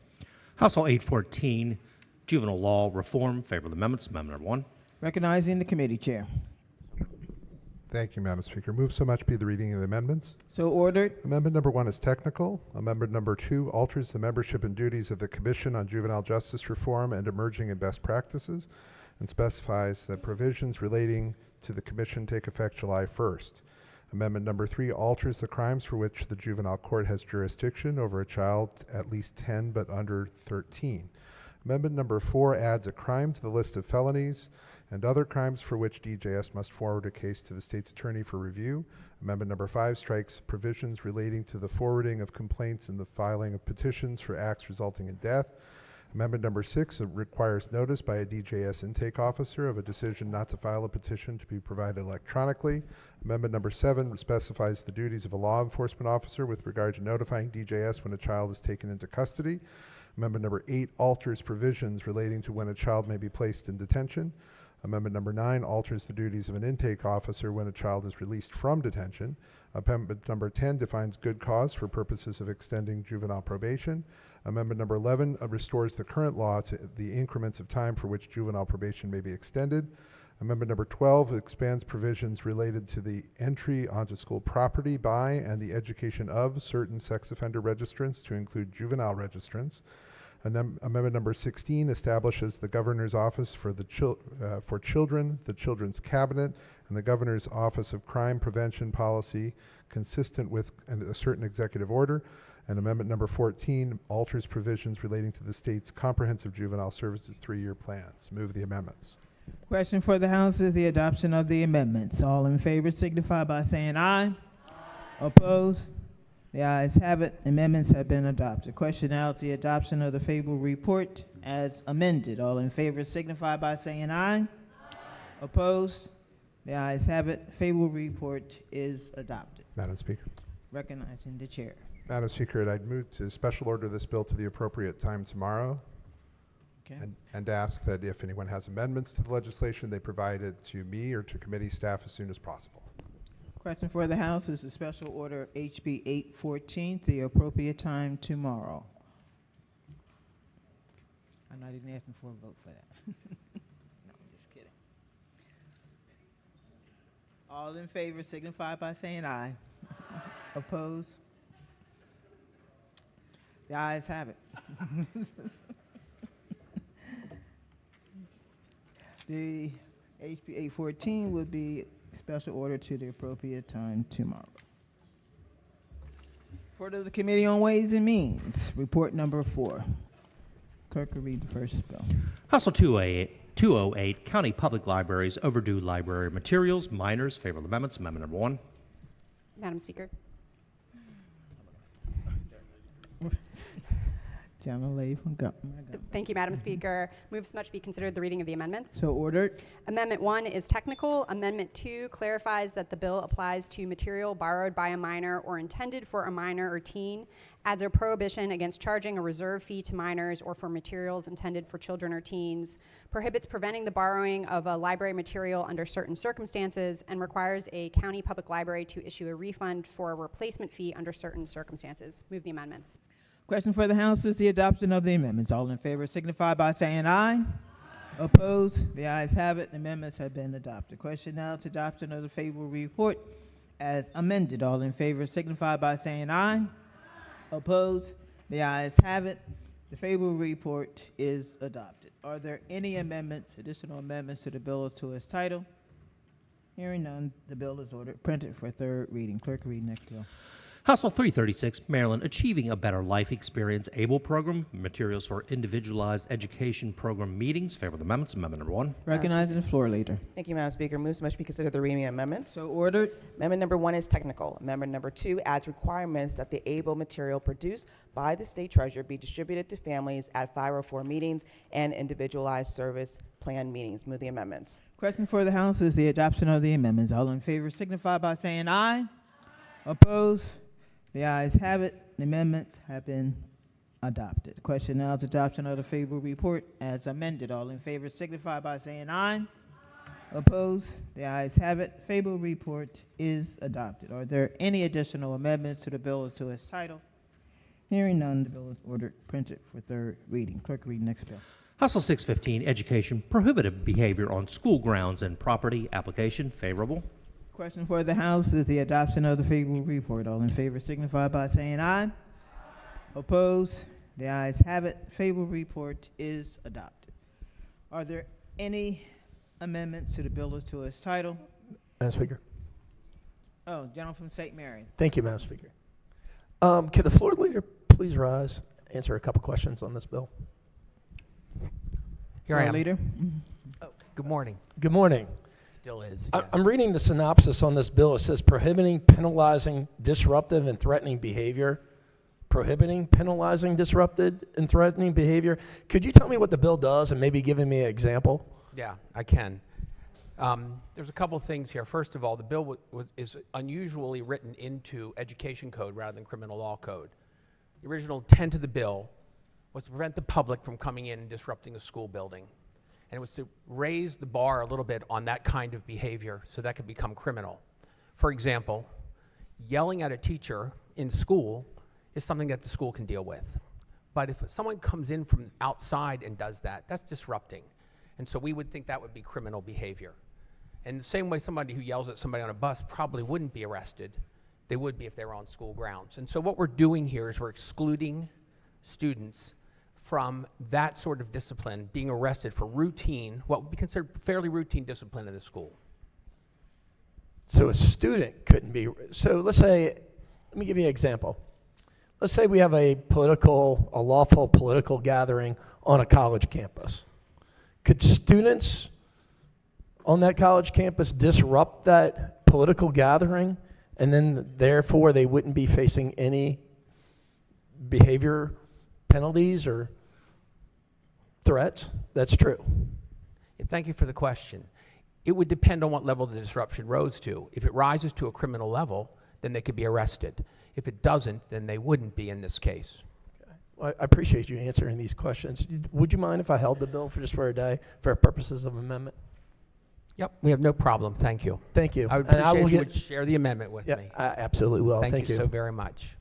House Bill 814, Juvenile Law Reform, favorable amendments. Amendment number 1. Recognizing the committee chair. Thank you, Madam Speaker. Move so much be the reading of the amendments. So ordered. Amendment number 1 is technical. Amendment number 2 alters the membership and duties of the Commission on Juvenile Justice Reform and Emerging and Best Practices, and specifies that provisions relating to the Commission take effect July 1st. Amendment number 3 alters the crimes for which the juvenile court has jurisdiction over a child at least 10 but under 13. Amendment number 4 adds a crime to the list of felonies and other crimes for which DJS must forward a case to the state's attorney for review. Amendment number 5 strikes provisions relating to the forwarding of complaints and the filing of petitions for acts resulting in death. Amendment number 6 requires notice by a DJS intake officer of a decision not to file a petition to be provided electronically. Amendment number 7 specifies the duties of a law enforcement officer with regard to notifying DJS when a child is taken into custody. Amendment number 8 alters provisions relating to when a child may be placed in detention. Amendment number 9 alters the duties of an intake officer when a child is released from detention. Amendment number 10 defines good cause for purposes of extending juvenile probation. Amendment number 11 restores the current law to the increments of time for which juvenile probation may be extended. Amendment number 12 expands provisions related to the entry onto school property by and the education of certain sex offender registrants to include juvenile registrants. Amendment number 16 establishes the Governor's Office for Children, the Children's Cabinet, and the Governor's Office of Crime Prevention Policy consistent with a certain executive order. And Amendment number 14 alters provisions relating to the state's comprehensive juvenile services 3-year plans. Move the amendments. Question for the House is the adoption of the amendments. All in favor signify by saying aye. Opposed? The ayes have it. Amendments have been adopted. Question now is the adoption of the favorable report as amended. All in favor signify by saying aye. Opposed? The ayes have it. Favorable report is adopted. Madam Speaker. Recognizing the chair. Madam Speaker, I'd move to special order this bill to the appropriate time tomorrow. Okay. And ask that if anyone has amendments to the legislation, they provide it to me or to committee staff as soon as possible. Question for the House is the special order HB 814, the appropriate time tomorrow. I'm not even asking for a vote for that. No, I'm just kidding. All in favor signify by saying aye. Opposed? The ayes have it. The HB 814 would be special order to the appropriate time tomorrow. Report of the Committee on Ways and Means, report number 4. Clerk will read the first bill. House Bill 208, County Public Libraries, overdue library materials, minors. Favorable amendments. Amendment number 1. Madam Speaker. Gentleman lady from Thank you, Madam Speaker. Moves much be considered the reading of the amendments. So ordered. Amendment 1 is technical. Amendment 2 clarifies that the bill applies to material borrowed by a minor or intended for a minor or teen, adds a prohibition against charging a reserve fee to minors or for materials intended for children or teens, prohibits preventing the borrowing of a library material under certain circumstances, and requires a county public library to issue a refund for a replacement fee under certain circumstances. Move the amendments. Question for the House is the adoption of the amendments. All in favor signify by saying aye. Opposed? The ayes have it. The amendments have been adopted. Question now to adoption of the favorable report as amended. All in favor signify by saying aye. Opposed? The ayes have it. The favorable report is adopted. Are there any amendments, additional amendments to the bill or to its title? Hearing none, the bill is ordered printed for third reading. Clerk, read next bill. House Bill 336, Maryland, Achieving a Better Life Experience ABLE Program, materials for individualized education program meetings. Favorable amendments. Amendment number 1. Recognizing the floor leader. Thank you, Madam Speaker. Moves much be considered the reading of amendments. So ordered. Amendment number 1 is technical. Amendment number 2 adds requirements that the ABLE material produced by the State Treasurer be distributed to families at 504 meetings and individualized service plan meetings. Move the amendments. Question for the House is the adoption of the amendments. All in favor signify by saying aye. Opposed? The ayes have it. The amendments have been adopted. Question now is adoption of the favorable report as amended. All in favor signify by saying aye. Opposed? The ayes have it. Favorable report is adopted. Are there any additional amendments to the bill or to its title? Hearing none, the bill is ordered printed for third reading. Clerk, read next bill. House Bill 615, Education, Prohibited Behavior on School Grounds and Property. Application. Favorable. Question for the House is the adoption of the favorable report. All in favor signify by saying aye. Opposed? The ayes have it. Favorable report is adopted. Are there any amendments to the bill or to its title? Madam Speaker. Oh, gentleman from St. Mary. Thank you, Madam Speaker. Could the floor leader please rise, answer a couple questions on this bill? Here I am. Leader. Oh, good morning. Good morning. Still is. I'm reading the synopsis on this bill. It says prohibiting, penalizing, disruptive, and threatening behavior. Prohibiting, penalizing, disrupted, and threatening behavior. Could you tell me what the bill does and maybe give me an example? Yeah, I can. There's a couple things here. First of all, the bill is unusually written into education code rather than criminal law code. The original intent of the bill was to prevent the public from coming in and disrupting a school building. And it was to raise the bar a little bit on that kind of behavior so that could become criminal. For example, yelling at a teacher in school is something that the school can deal with. But if someone comes in from outside and does that, that's disrupting. And so we would think that would be criminal behavior. And the same way somebody who yells at somebody on a bus probably wouldn't be arrested. They would be if they were on school grounds. And so what we're doing here is we're excluding students from that sort of discipline, being arrested for routine, what would be considered fairly routine discipline in the school. So a student couldn't be, so let's say, let me give you an example. Let's say we have a lawful political gathering on a college campus. Could students on that college campus disrupt that political gathering, and then therefore they wouldn't be facing any behavior penalties or threats? That's true. Thank you for the question. It would depend on what level the disruption rose to. If it rises to a criminal level, then they could be arrested. If it doesn't, then they wouldn't be in this case. Well, I appreciate you answering these questions. Would you mind if I held the bill for just for a day for purposes of amendment? Yep, we have no problem. Thank you. Thank you. I would And I appreciate will if you get- would share the amendment with Yeah, me. I absolutely will. Thank you so very much.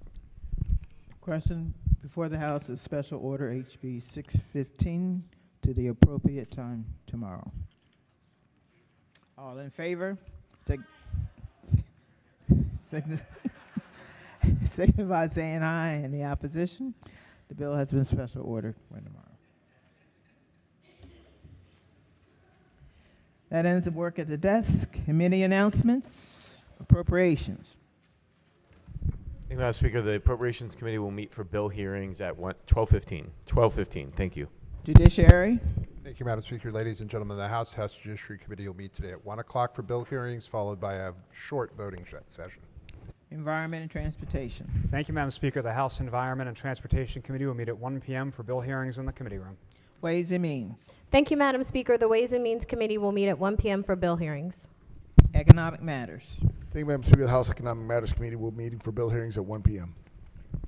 Question before the House is Special Order HB 615 to the appropriate time tomorrow. All in favor? Signify by saying aye. Any opposition? The bill has been special ordered for tomorrow. That ends the work at the desk. Committee announcements, appropriations. Thank you, Madam Speaker. The Appropriations Committee will meet for bill hearings at 12:15. 12:15. Thank you. Judiciary. Thank you, Madam Speaker. Ladies and gentlemen, the House Judiciary Committee will meet today at 1 o'clock for bill hearings, followed by a short voting session. Environment and Transportation. Thank you, Madam Speaker. The House Environment and Transportation Committee will meet at 1 p.m. for bill hearings in the committee room. Ways and Means. Thank you, Madam Speaker. The Ways and Means Committee will meet at 1 p.m. for bill hearings. Economic Matters. Thank you, Madam Speaker. The House Economic Matters Committee will meet for bill hearings at 1 p.m.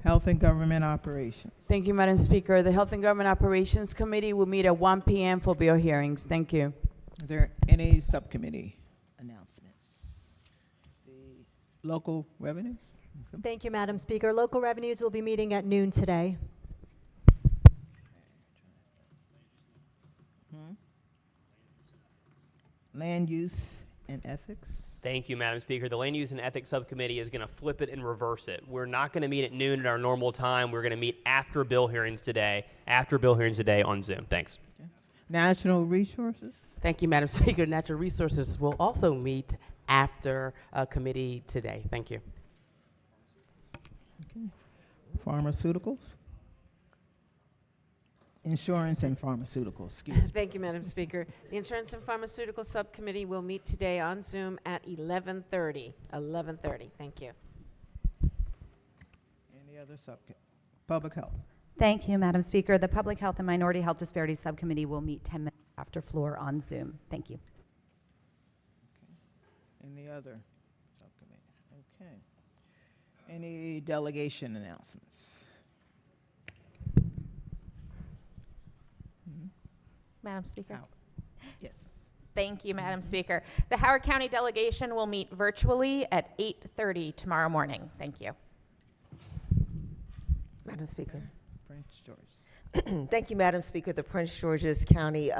Health and Government Operations. Thank you, Madam Speaker. The Health and Government Operations Committee will meet at 1 p.m. for bill hearings. Thank you. Are there any subcommittee announcements? The local revenue? Thank you, Madam Speaker. Local revenues will be meeting at noon today. Land Use and Ethics. Thank you, Madam Speaker. The Land Use and Ethics Subcommittee is going to flip it and reverse it. We're not going to meet at noon at our normal time. We're going to meet after bill hearings today on Zoom. Thanks. Okay. Natural Resources. Thank you, Madam Speaker. Natural Resources will also meet after committee today. Thank you. Okay. Pharmaceuticals. Insurance and Pharmaceuticals. Excuse me. Thank you, Madam Speaker. The Insurance and Pharmaceutical Subcommittee will meet today on Zoom at 11:30. 11:30. Thank you. Any other subcommittee? Public Health. Thank you, Madam Speaker. The Public Health and Minority Health Disparities Subcommittee will meet 10 minutes after floor on Zoom. Thank you. Any other subcommittees? Okay. Any delegation announcements? Madam Speaker. Yes. Thank you, Madam Speaker. The Howard County delegation will meet virtually at 8:30 tomorrow morning. Thank you. Madam Speaker. Prince George. Thank you, Madam Speaker. The Prince George's County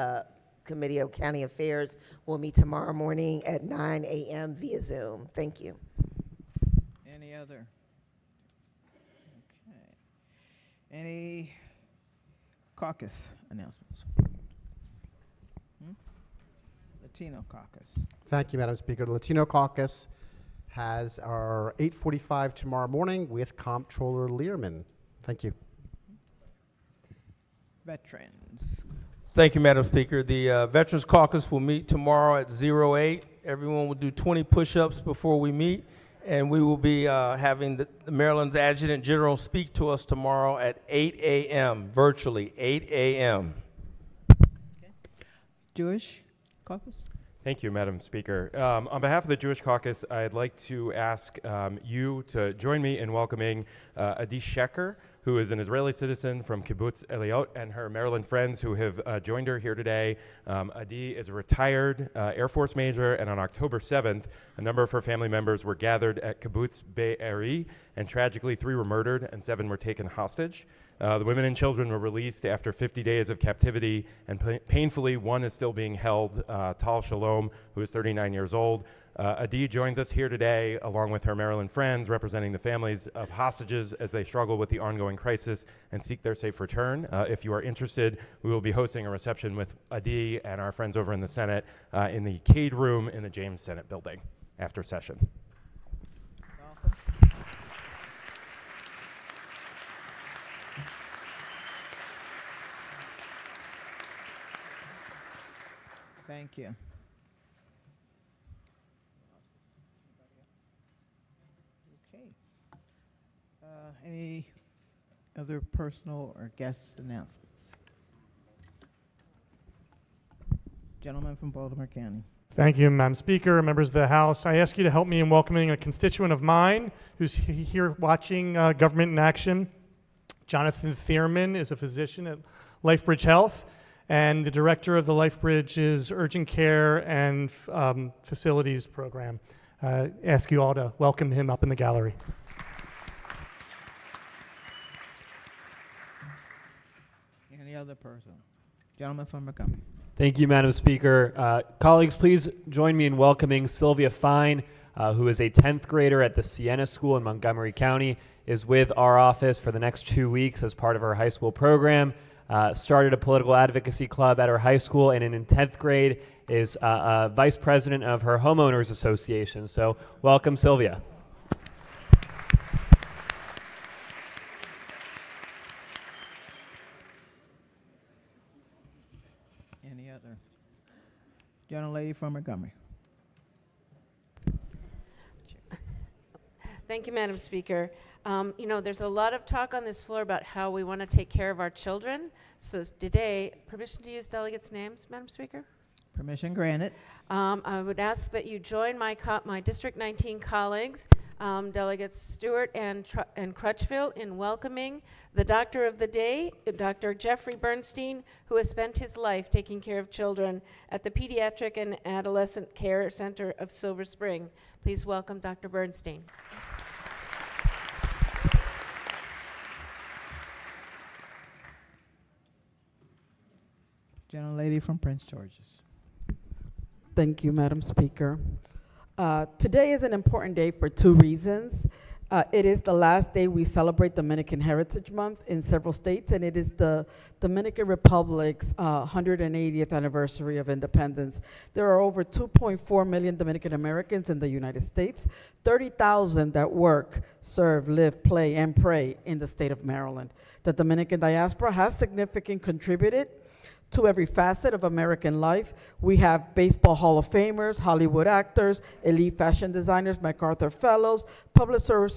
Committee of County Affairs will meet tomorrow morning at 9 a.m. via Zoom. Thank you. Any other? Okay. Any caucus announcements? Latino Caucus. Thank you, Madam Speaker. The Latino Caucus has our 8:45 tomorrow morning with Comptroller Learman. Thank you. Veterans. Thank you, Madam Speaker. The Veterans Caucus will meet tomorrow at 08. Everyone will do 20 push-ups before we meet, and we will be having the Maryland's Adjutant General speak to us tomorrow at 8 a.m., virtually 8 a.m. Okay. Jewish Caucus. Thank you, Madam Speaker. On behalf of the Jewish Caucus, I'd like to ask you to join me in welcoming Adi Sheker, who is an Israeli citizen from Kibbutz Eliot, and her Maryland friends who have joined her here today. Adi is a retired Air Force major, and on October 7th, a number of her family members were gathered at Kibbutz Be'eri, and tragically 3 were murdered and 7 were taken hostage. The women and children were released after 50 days of captivity, and painfully, one is still being held, Tal Shalom, who is 39 years old. Adi joins us here today, along with her Maryland friends, representing the families of hostages as they struggle with the ongoing crisis and seek their safe return. If you are interested, we will be hosting a reception with Adi and our friends over in the Senate in the Cade Room in the James Senate building after session. Thank you. Okay. Any other personal or guest announcements? Gentleman from Baltimore County. Thank you, Madam Speaker, members of the House. I ask you to help me in welcoming a constituent of mine who's here watching government in action Jonathan Thierman is a physician at LifeBridge Health, and the director of the LifeBridge's Urgent Care and Facilities Program. Ask you all to welcome him up in the gallery. Any other person? Gentleman from Montgomery. Thank you, Madam Speaker. Colleagues, please join me in welcoming Sylvia Fine, who is a 10th grader at the Siena School in Montgomery County, is with our office for the next 2 weeks as part of her high school program. Started a political advocacy club at her high school, and in 10th grade is vice president of her homeowners association. So welcome, Sylvia. Any other? Gentlelady from Montgomery. Thank you, Madam Speaker. You know, there's a lot of talk on this floor about how we want to take care of our children. So today, permission to use delegates' names, Madam Speaker? Permission granted. I would ask that you join my District 19 colleagues, Delegates Stewart and Crutchfield, in welcoming the Doctor of the Day, Dr. Jeffrey Bernstein, who has spent his life taking care of children at the Pediatric and Adolescent Care Center of Silver Spring. Please welcome Dr. Bernstein. Gentlelady from Prince George's. Thank you, Madam Speaker. Today is an important day for two reasons. It is the last day we celebrate Dominican Heritage Month in several states, and it is the Dominican Republic's 180th anniversary of independence. There are over 2.4 million Dominican Americans in the United States, 30,000 that work, serve, live, play, and pray in the state of Maryland. The Dominican diaspora has significantly contributed to every facet of American life. We have Baseball Hall of Famers, Hollywood actors, elite fashion designers, MacArthur Fellows, Pulitzer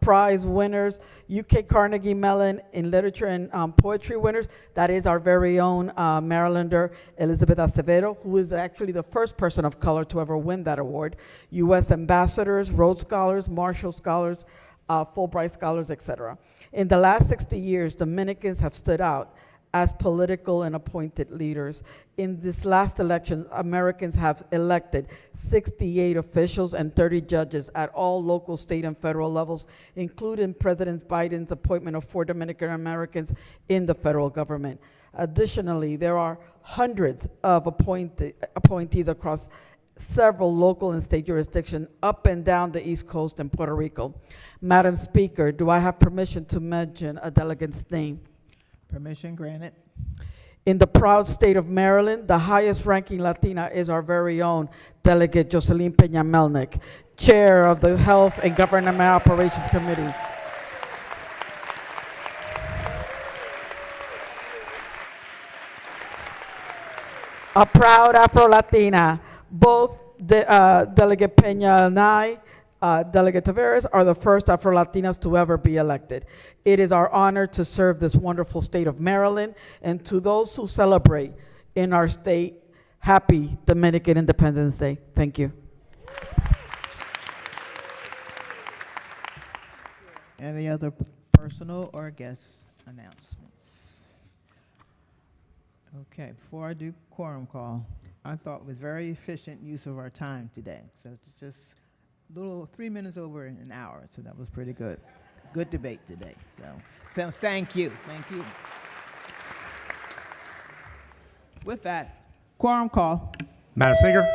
Prize winners, UK Carnegie Mellon in literature and poetry winners. That is our very own Marylander, Elizabeth Acevedo, who is actually the first person of color to ever win that award. US ambassadors, Rhodes Scholars, Marshall Scholars, Fulbright Scholars, etc. In the last 60 years, Dominicans have stood out as political and appointed leaders. In this last election, Americans have elected 68 officials and 30 judges at all local, state, and federal levels, including President Biden's appointment of 4 Dominican Americans in the federal government. Additionally, there are hundreds of appointees across several local and state jurisdictions up and down the East Coast and Puerto Rico. Madam Speaker, do I have permission to mention a delegate's name? Permission granted. In the proud state of Maryland, the highest ranking Latina is our very own Delegate Jocelyn Peña Melnick, Chair of the Health and Government Operations Committee. A proud Afro-Latina. Both Delegate Peña and I, Delegate Taveras, are the first Afro-Latinas to ever be elected. It is our honor to serve this wonderful state of Maryland, and to those who celebrate in our state, happy Dominican Independence Day. Thank you. Any other personal or guest announcements? Okay, before I do quorum call, I thought it was very efficient use of our time today. So it's just a little 3 minutes over an hour, so that was pretty good. Good debate today. So thank you. Thank you. With that, quorum call. Madam Speaker.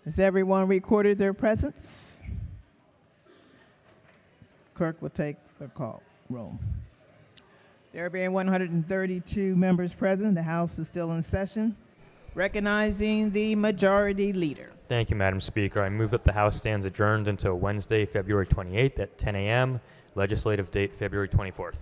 Has everyone recorded their presence? Clerk will take the call. Roll. There being 132 members present, the House is still in session. Recognizing the majority leader. Thank you, Madam Speaker. I move that the House stands adjourned until Wednesday, February 28th at 10 a.m., legislative date February 24th.